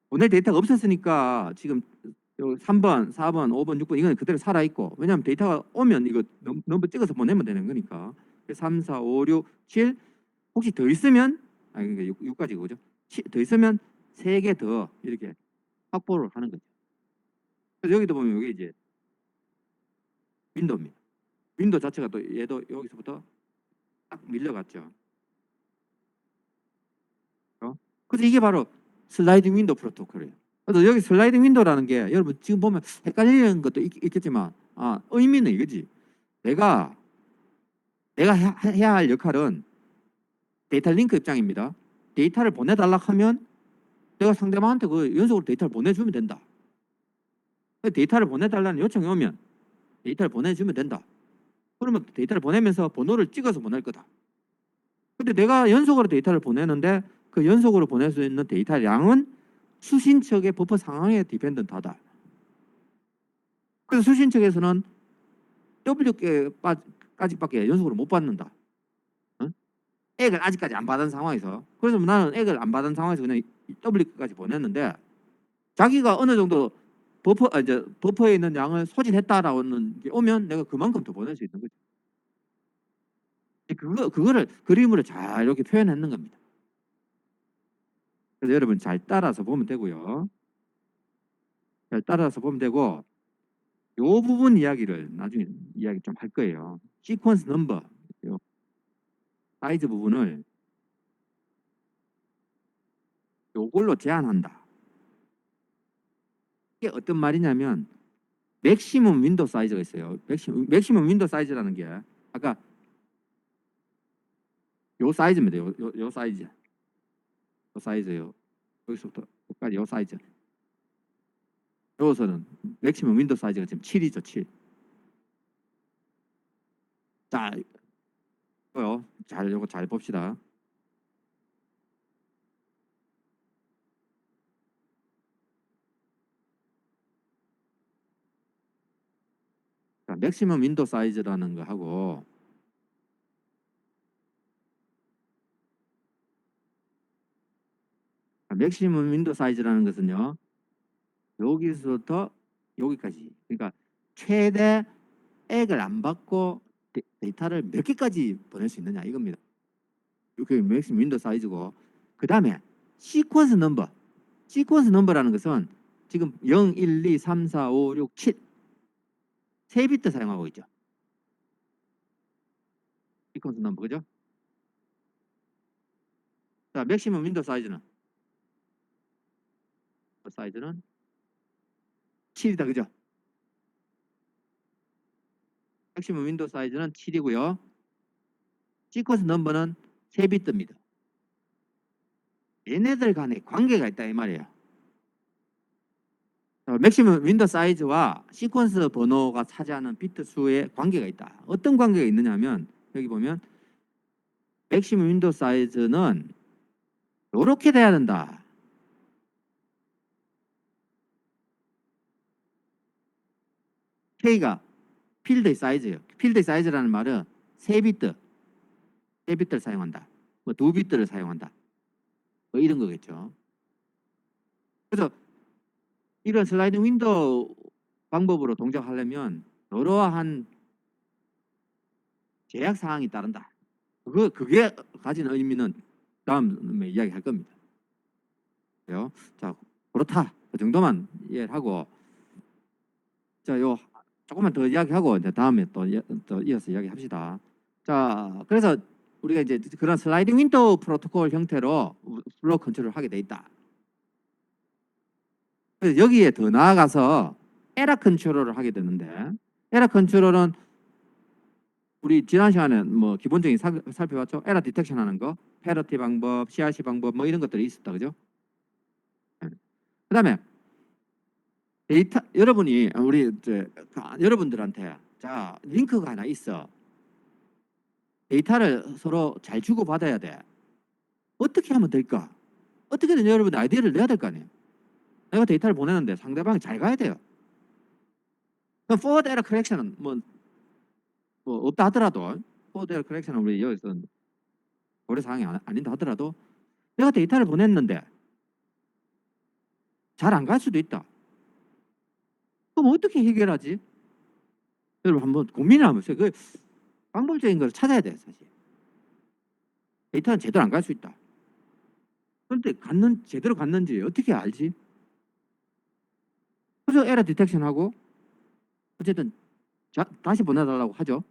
보낼 데이터가 없었으니까 지금 3번, 4번, 5번, 6번 이건 그대로 살아있고 왜냐하면 데이터가 오면 이거 넘버 찍어서 보내면 되는 거니까 3, 4, 5, 6, 7 혹시 더 있으면 그러니까 6까지 그죠? 더 있으면 3개 더 이렇게 확보를 하는 거죠. 그래서 여기도 보면 이게 이제 윈도우입니다. 윈도우 자체가 또 얘도 여기서부터 딱 밀려갔죠. 그래서 이게 바로 슬라이딩 윈도우 프로토콜이에요. 그래서 여기 슬라이딩 윈도우라는 게 여러분 지금 보면 헷갈리는 것도 있겠지만 의미는 이거지. 내가 해야 할 역할은 데이터 링크 입장입니다. 데이터를 보내달라 하면 내가 상대방한테 그 연속으로 데이터를 보내주면 된다. 데이터를 보내달라는 요청이 오면 데이터를 보내주면 된다. 그러면 데이터를 보내면서 번호를 찍어서 보낼 거다. 근데 내가 연속으로 데이터를 보내는데 그 연속으로 보낼 수 있는 데이터 양은 수신척의 버퍼 상황에 디펜던트하다. 그래서 수신척에서는 W까지밖에 연속으로 못 받는다. 액을 아직까지 안 받은 상황에서. 그래서 나는 액을 안 받은 상황에서 그냥 W까지 보냈는데 자기가 어느 정도 버퍼에 있는 양을 소진했다라는 게 오면 내가 그만큼 더 보낼 수 있는 거죠. 그거를 그림으로 잘 이렇게 표현했는 겁니다. 그래서 여러분 잘 따라서 보면 되고요. 잘 따라서 보면 되고 요 부분 이야기를 나중에 이야기 좀 할 거예요. 시퀀스 넘버 요 사이즈 부분을 요걸로 제한한다. 이게 어떤 말이냐면 맥시멈 윈도우 사이즈가 있어요. 맥시멈 윈도우 사이즈라는 게 아까 요 사이즈입니다. 요 사이즈. 요 사이즈요. 여기서부터 여기까지 요 사이즈. 여기서는 맥시멈 윈도우 사이즈가 지금 7이죠. 7. 자, 이거요. 요거 잘 봅시다. 자, 맥시멈 윈도우 사이즈라는 거 하고 맥시멈 윈도우 사이즈라는 것은요. 여기서부터 여기까지. 그러니까 최대 액을 안 받고 데이터를 몇 개까지 보낼 수 있느냐 이겁니다. 이게 맥시멈 윈도우 사이즈고 그다음에 시퀀스 넘버. 시퀀스 넘버라는 것은 지금 0, 1, 2, 3, 4, 5, 6, 7 3비트 사용하고 있죠. 시퀀스 넘버 그죠? 자, 맥시멈 윈도우 사이즈는 7이다 그죠? 맥시멈 윈도우 사이즈는 7이고요. 시퀀스 넘버는 3비트입니다. 얘네들 간에 관계가 있다 이 말이에요. 맥시멈 윈도우 사이즈와 시퀀스 번호가 차지하는 비트 수의 관계가 있다. 어떤 관계가 있느냐면 여기 보면 맥시멈 윈도우 사이즈는 이렇게 돼야 된다. K가 필드의 사이즈예요. 필드의 사이즈라는 말은 3비트, 3비트를 사용한다. 뭐 2비트를 사용한다. 뭐 이런 거겠죠. 그래서 이런 슬라이딩 윈도우 방법으로 동작하려면 이러한 제약 사항이 따른다. 그게 가진 의미는 다음에 이야기할 겁니다. 그래요? 자, 그렇다. 그 정도만 이해를 하고 자, 요 조금만 더 이야기하고 이제 다음에 또 이어서 이야기합시다. 자, 그래서 우리가 이제 그런 슬라이딩 윈도우 프로토콜 형태로 플로우 컨트롤을 하게 돼 있다. 그래서 여기에 더 나아가서 에러 컨트롤을 하게 되는데 에러 컨트롤은 우리 지난 시간에 뭐 기본적인 살펴봤죠. 에러 디텍션 하는 거, 패러티 방법, CRC 방법 뭐 이런 것들이 있었다. 그죠? 그다음에 데이터 여러분이 우리 여러분들한테 자, 링크가 하나 있어. 데이터를 서로 잘 주고받아야 돼. 어떻게 하면 될까? 어떻게든 여러분 아이디어를 내야 될 거 아니에요. 내가 데이터를 보내는데 상대방이 잘 가야 돼요. 그럼 forward error correction은 뭐 없다 하더라도 forward error correction은 우리 여기서 고려 사항이 아닌다 하더라도 내가 데이터를 보냈는데 잘 안 갈 수도 있다. 그럼 어떻게 해결하지? 여러분 한번 고민을 한번 해보세요. 그 방법적인 걸 찾아야 돼 사실. 데이터는 제대로 안 갈 수 있다. 그런데 제대로 갔는지 어떻게 알지? 그래서 에러 디텍션하고 어쨌든 다시 보내달라고 하죠.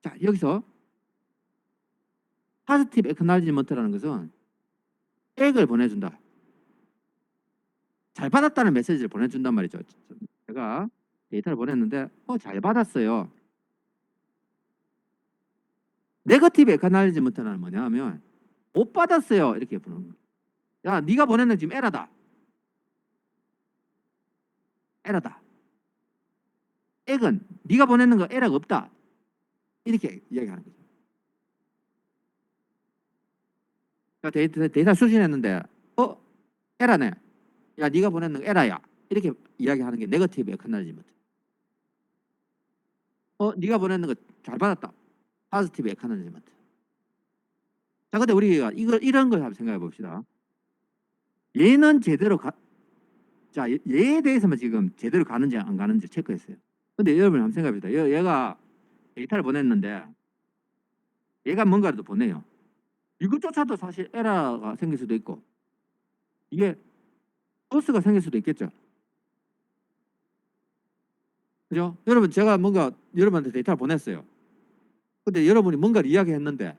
자, 여기서 파지티브 액놀리지먼트라는 것은 액을 보내준다. 잘 받았다는 메시지를 보내준단 말이죠. 제가 데이터를 보냈는데 잘 받았어요. 네거티브 액놀리지먼트는 뭐냐 하면 못 받았어요. 이렇게 보는 거예요. 야, 네가 보내는 지금 에러다. 에러다. 액은 네가 보내는 거 에러가 없다. 이렇게 이야기하는 거죠. 그러니까 데이터 수신했는데 에러네. 야, 네가 보내는 거 에러야. 이렇게 이야기하는 게 네거티브 에커널리지먼트. 네가 보내는 거 잘 받았다. 포지티브 에커널리지먼트. 자, 근데 우리가 이런 걸 한번 생각해 봅시다. 얘는 제대로 자, 얘에 대해서만 지금 제대로 가는지 안 가는지 체크했어요. 근데 여러분 한번 생각해 봅시다. 얘가 데이터를 보냈는데 얘가 뭔가를 또 보내요. 이것조차도 사실 에러가 생길 수도 있고 이게 버스가 생길 수도 있겠죠. 그죠? 여러분, 제가 뭔가 여러분한테 데이터를 보냈어요. 근데 여러분이 뭔가를 이야기했는데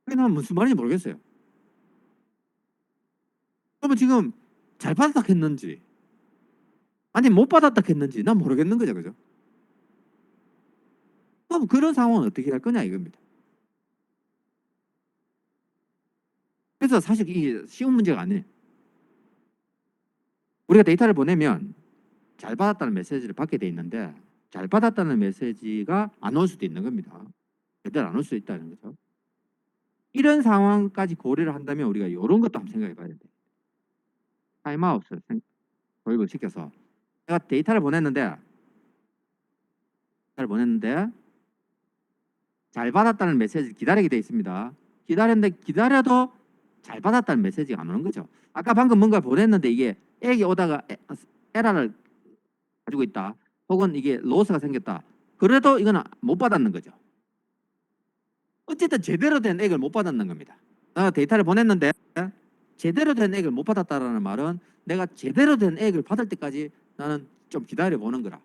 그게 난 무슨 말인지 모르겠어요. 그러면 지금 잘 받았다 했는지 아니 못 받았다 했는지 난 모르겠는 거죠. 그죠? 그럼 그런 상황은 어떻게 할 거냐 이겁니다. 그래서 사실 이게 쉬운 문제가 아니에요. 우리가 데이터를 보내면 잘 받았다는 메시지를 받게 돼 있는데 잘 받았다는 메시지가 안 올 수도 있는 겁니다. 제대로 안 올 수 있다는 거죠. 이런 상황까지 고려를 한다면 우리가 이런 것도 한번 생각해 봐야 돼요. 타임아웃을 도입을 시켜서 내가 데이터를 보냈는데 잘 받았다는 메시지를 기다리게 돼 있습니다. 기다렸는데 기다려도 잘 받았다는 메시지가 안 오는 거죠. 아까 방금 뭔가 보냈는데 이게 액이 오다가 에러를 가지고 있다. 혹은 이게 로스가 생겼다. 그래도 이건 못 받았는 거죠. 어쨌든 제대로 된 액을 못 받았는 겁니다. 내가 데이터를 보냈는데 제대로 된 액을 못 받았다라는 말은 내가 제대로 된 액을 받을 때까지 나는 좀 기다려 보는 거라.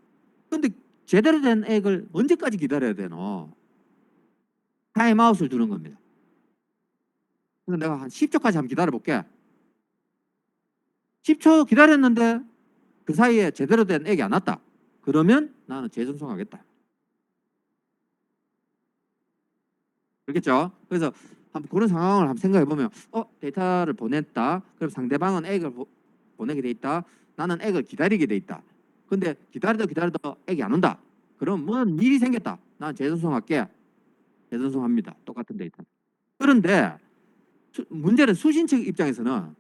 근데 제대로 된 액을 언제까지 기다려야 되노? 타임아웃을 두는 겁니다. 그래서 내가 한 10초까지 한번 기다려 볼게. 10초 기다렸는데 그 사이에 제대로 된 액이 안 왔다. 그러면 나는 재전송하겠다. 그렇겠죠? 그래서 한번 그런 상황을 한번 생각해 보면 데이터를 보냈다. 그럼 상대방은 액을 보내게 돼 있다. 나는 액을 기다리게 돼 있다. 근데 기다려도 액이 안 온다. 그럼 뭔 일이 생겼다. 난 재전송할게. 재전송합니다. 똑같은 데이터. 그런데 문제는 수신 측 입장에서는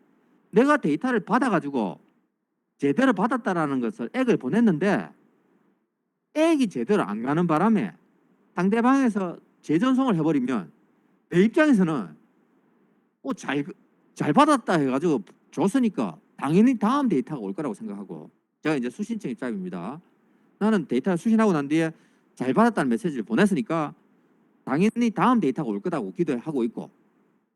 내가 데이터를 받아가지고 제대로 받았다라는 것을 액을 보냈는데 액이 제대로 안 가는 바람에 상대방에서 재전송을 해버리면 내 입장에서는 잘 받았다 해가지고 줬으니까 당연히 다음 데이터가 올 거라고 생각하고 제가 이제 수신청 입장입니다. 나는 데이터를 수신하고 난 뒤에 잘 받았다는 메시지를 보냈으니까 당연히 다음 데이터가 올 거라고 기대하고 있고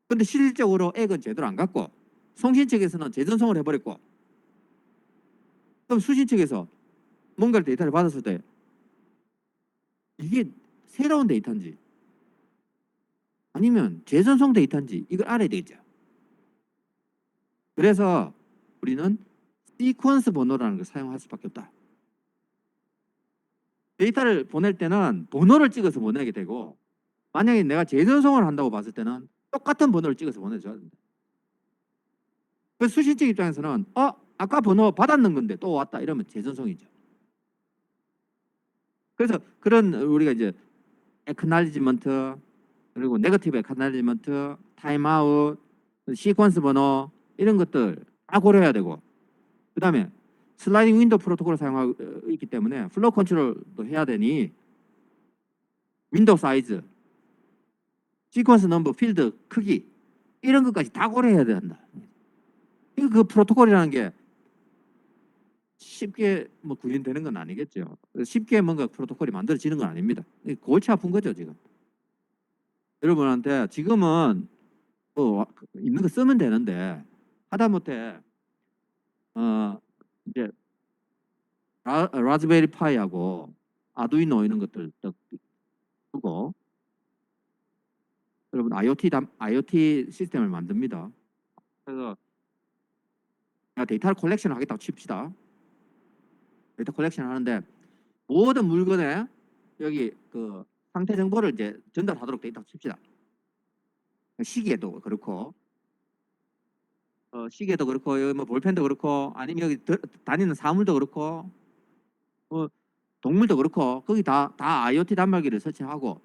근데 실질적으로 액은 제대로 안 갔고 송신 측에서는 재전송을 해버렸고 그럼 수신 측에서 뭔가를 데이터를 받았을 때 이게 새로운 데이터인지 아니면 재전송 데이터인지 이걸 알아야 되겠죠. 그래서 우리는 시퀀스 번호라는 걸 사용할 수밖에 없다. 데이터를 보낼 때는 번호를 찍어서 보내게 되고 만약에 내가 재전송을 한다고 봤을 때는 똑같은 번호를 찍어서 보내줘야 된다. 그래서 수신 측 입장에서는 아까 번호 받았는 건데 또 왔다 이러면 재전송이죠. 그래서 그런 우리가 이제 에크날리지먼트 그리고 네거티브 에크날리지먼트 타임아웃 시퀀스 번호 이런 것들 다 고려해야 되고 그 다음에 슬라이딩 윈도우 프로토콜을 사용하고 있기 때문에 플로우 컨트롤도 해야 되니 윈도우 사이즈 시퀀스 넘버 필드 크기 이런 것까지 다 고려해야 된다. 그 프로토콜이라는 게 쉽게 뭐 구현되는 건 아니겠죠. 쉽게 뭔가 프로토콜이 만들어지는 건 아닙니다. 골치 아픈 거죠 지금. 여러분한테 지금은 있는 거 쓰면 되는데 하다못해 이제 라즈베리 파이하고 아두이노 이런 것들 쓰고 여러분 IoT 시스템을 만듭니다. 그래서 데이터를 컬렉션을 하겠다고 칩시다. 데이터 컬렉션 하는데 모든 물건에 여기 그 상태 정보를 이제 전달하도록 돼 있다고 칩시다. 시계도 그렇고, 시계도 그렇고, 여기 뭐 볼펜도 그렇고, 아니면 여기 다니는 사물도 그렇고, 뭐 동물도 그렇고, 거기 다 IoT 단말기를 설치하고,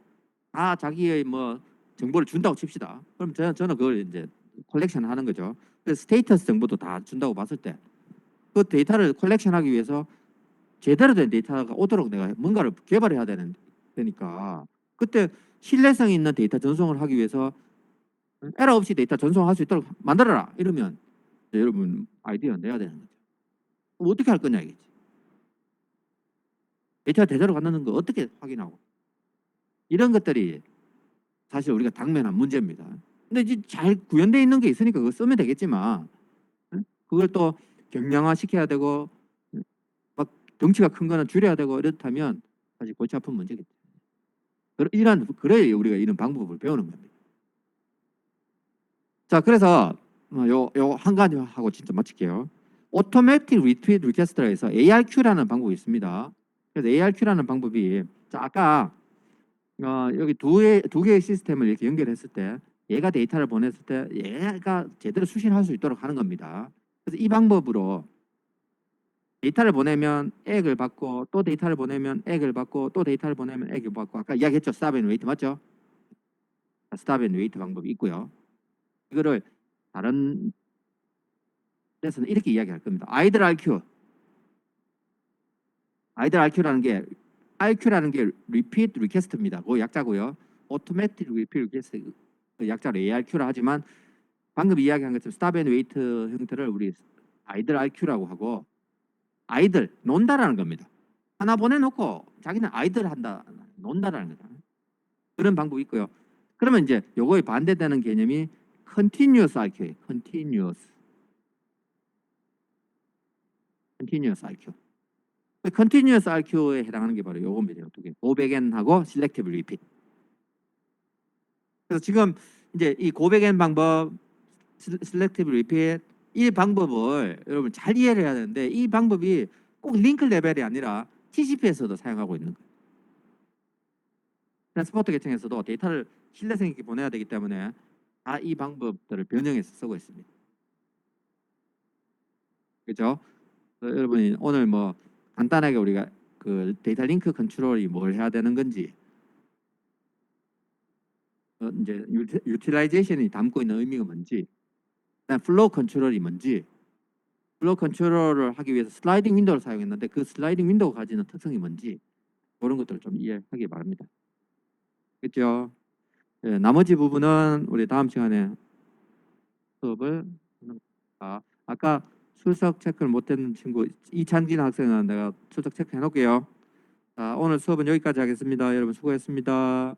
다 자기의 뭐 정보를 준다고 칩시다. 그럼 저는 그걸 이제 컬렉션 하는 거죠. 그래서 스테이터스 정보도 다 준다고 봤을 때, 그 데이터를 컬렉션하기 위해서 제대로 된 데이터가 오도록 내가 뭔가를 개발해야 되니까, 그때 신뢰성 있는 데이터 전송을 하기 위해서 에러 없이 데이터 전송할 수 있도록 만들어라 이러면 이제 여러분 아이디어 내야 되는 거죠. 그럼 어떻게 할 거냐 이겠지. 데이터가 제대로 갔는 거 어떻게 확인하고, 이런 것들이 사실 우리가 당면한 문제입니다. 근데 이제 잘 구현되어 있는 게 있으니까 그거 쓰면 되겠지만, 그걸 또 경량화 시켜야 되고, 막 덩치가 큰 거는 줄여야 되고 이렇다면 사실 골치 아픈 문제겠죠. 그래야 우리가 이런 방법을 배우는 겁니다. 자, 그래서 요 한 가지 하고 진짜 마칠게요. 오토매틱 리트윗 리퀘스트에서 ARQ라는 방법이 있습니다. 그래서 ARQ라는 방법이, 자, 아까 여기 두 개의 시스템을 이렇게 연결했을 때, 얘가 데이터를 보냈을 때 얘가 제대로 수신할 수 있도록 하는 겁니다. 그래서 이 방법으로 데이터를 보내면 액을 받고, 또 데이터를 보내면 액을 받고, 또 데이터를 보내면 액을 받고, 아까 이야기했죠. 스탑 앤 웨이트 맞죠? 스탑 앤 웨이트 방법이 있고요. 이거를 다른 데서는 이렇게 이야기할 겁니다. 아이들 RQ. 아이들 RQ라는 게 repeat request입니다. 그 약자고요. automatic repeat request 그 약자로 ARQ라 하지만, 방금 이야기한 것처럼 stop and wait 형태를 우리 아이들 RQ라고 하고, 아이들 논다라는 겁니다. 하나 보내놓고 자기는 아이들 한다, 논다라는 거다. 그런 방법이 있고요. 그러면 이제 요거에 반대되는 개념이 continuous RQ예요. continuous RQ. 컨티뉴어스 RQ에 해당하는 게 바로 요겁니다. 두 개. 고백앤하고 셀렉티브 리핏. 그래서 지금 이제 이 고백앤 방법, 셀렉티브 리핏, 이 방법을 여러분 잘 이해를 해야 되는데, 이 방법이 꼭 링크 레벨이 아니라 TCP에서도 사용하고 있는 거예요. 트랜스포터 계층에서도 데이터를 신뢰성 있게 보내야 되기 때문에 다 이 방법들을 변형해서 쓰고 있습니다. 그렇죠? 여러분이 오늘 뭐 간단하게 우리가 그 데이터 링크 컨트롤이 뭘 해야 되는 건지, 이제 유틸라이제이션이 담고 있는 의미가 뭔지, 그다음 플로우 컨트롤이 뭔지, 플로우 컨트롤을 하기 위해서 슬라이딩 윈도우를 사용했는데 그 슬라이딩 윈도우가 가지는 특성이 뭔지, 그런 것들을 좀 이해하기 바랍니다. 그렇죠? 네, 나머지 부분은 우리 다음 시간에 수업을 하는 겁니다. 아까 출석 체크를 못했는 친구 이찬진 학생은 내가 출석 체크해 놓을게요. 자, 오늘 수업은 여기까지 하겠습니다. 여러분 수고했습니다.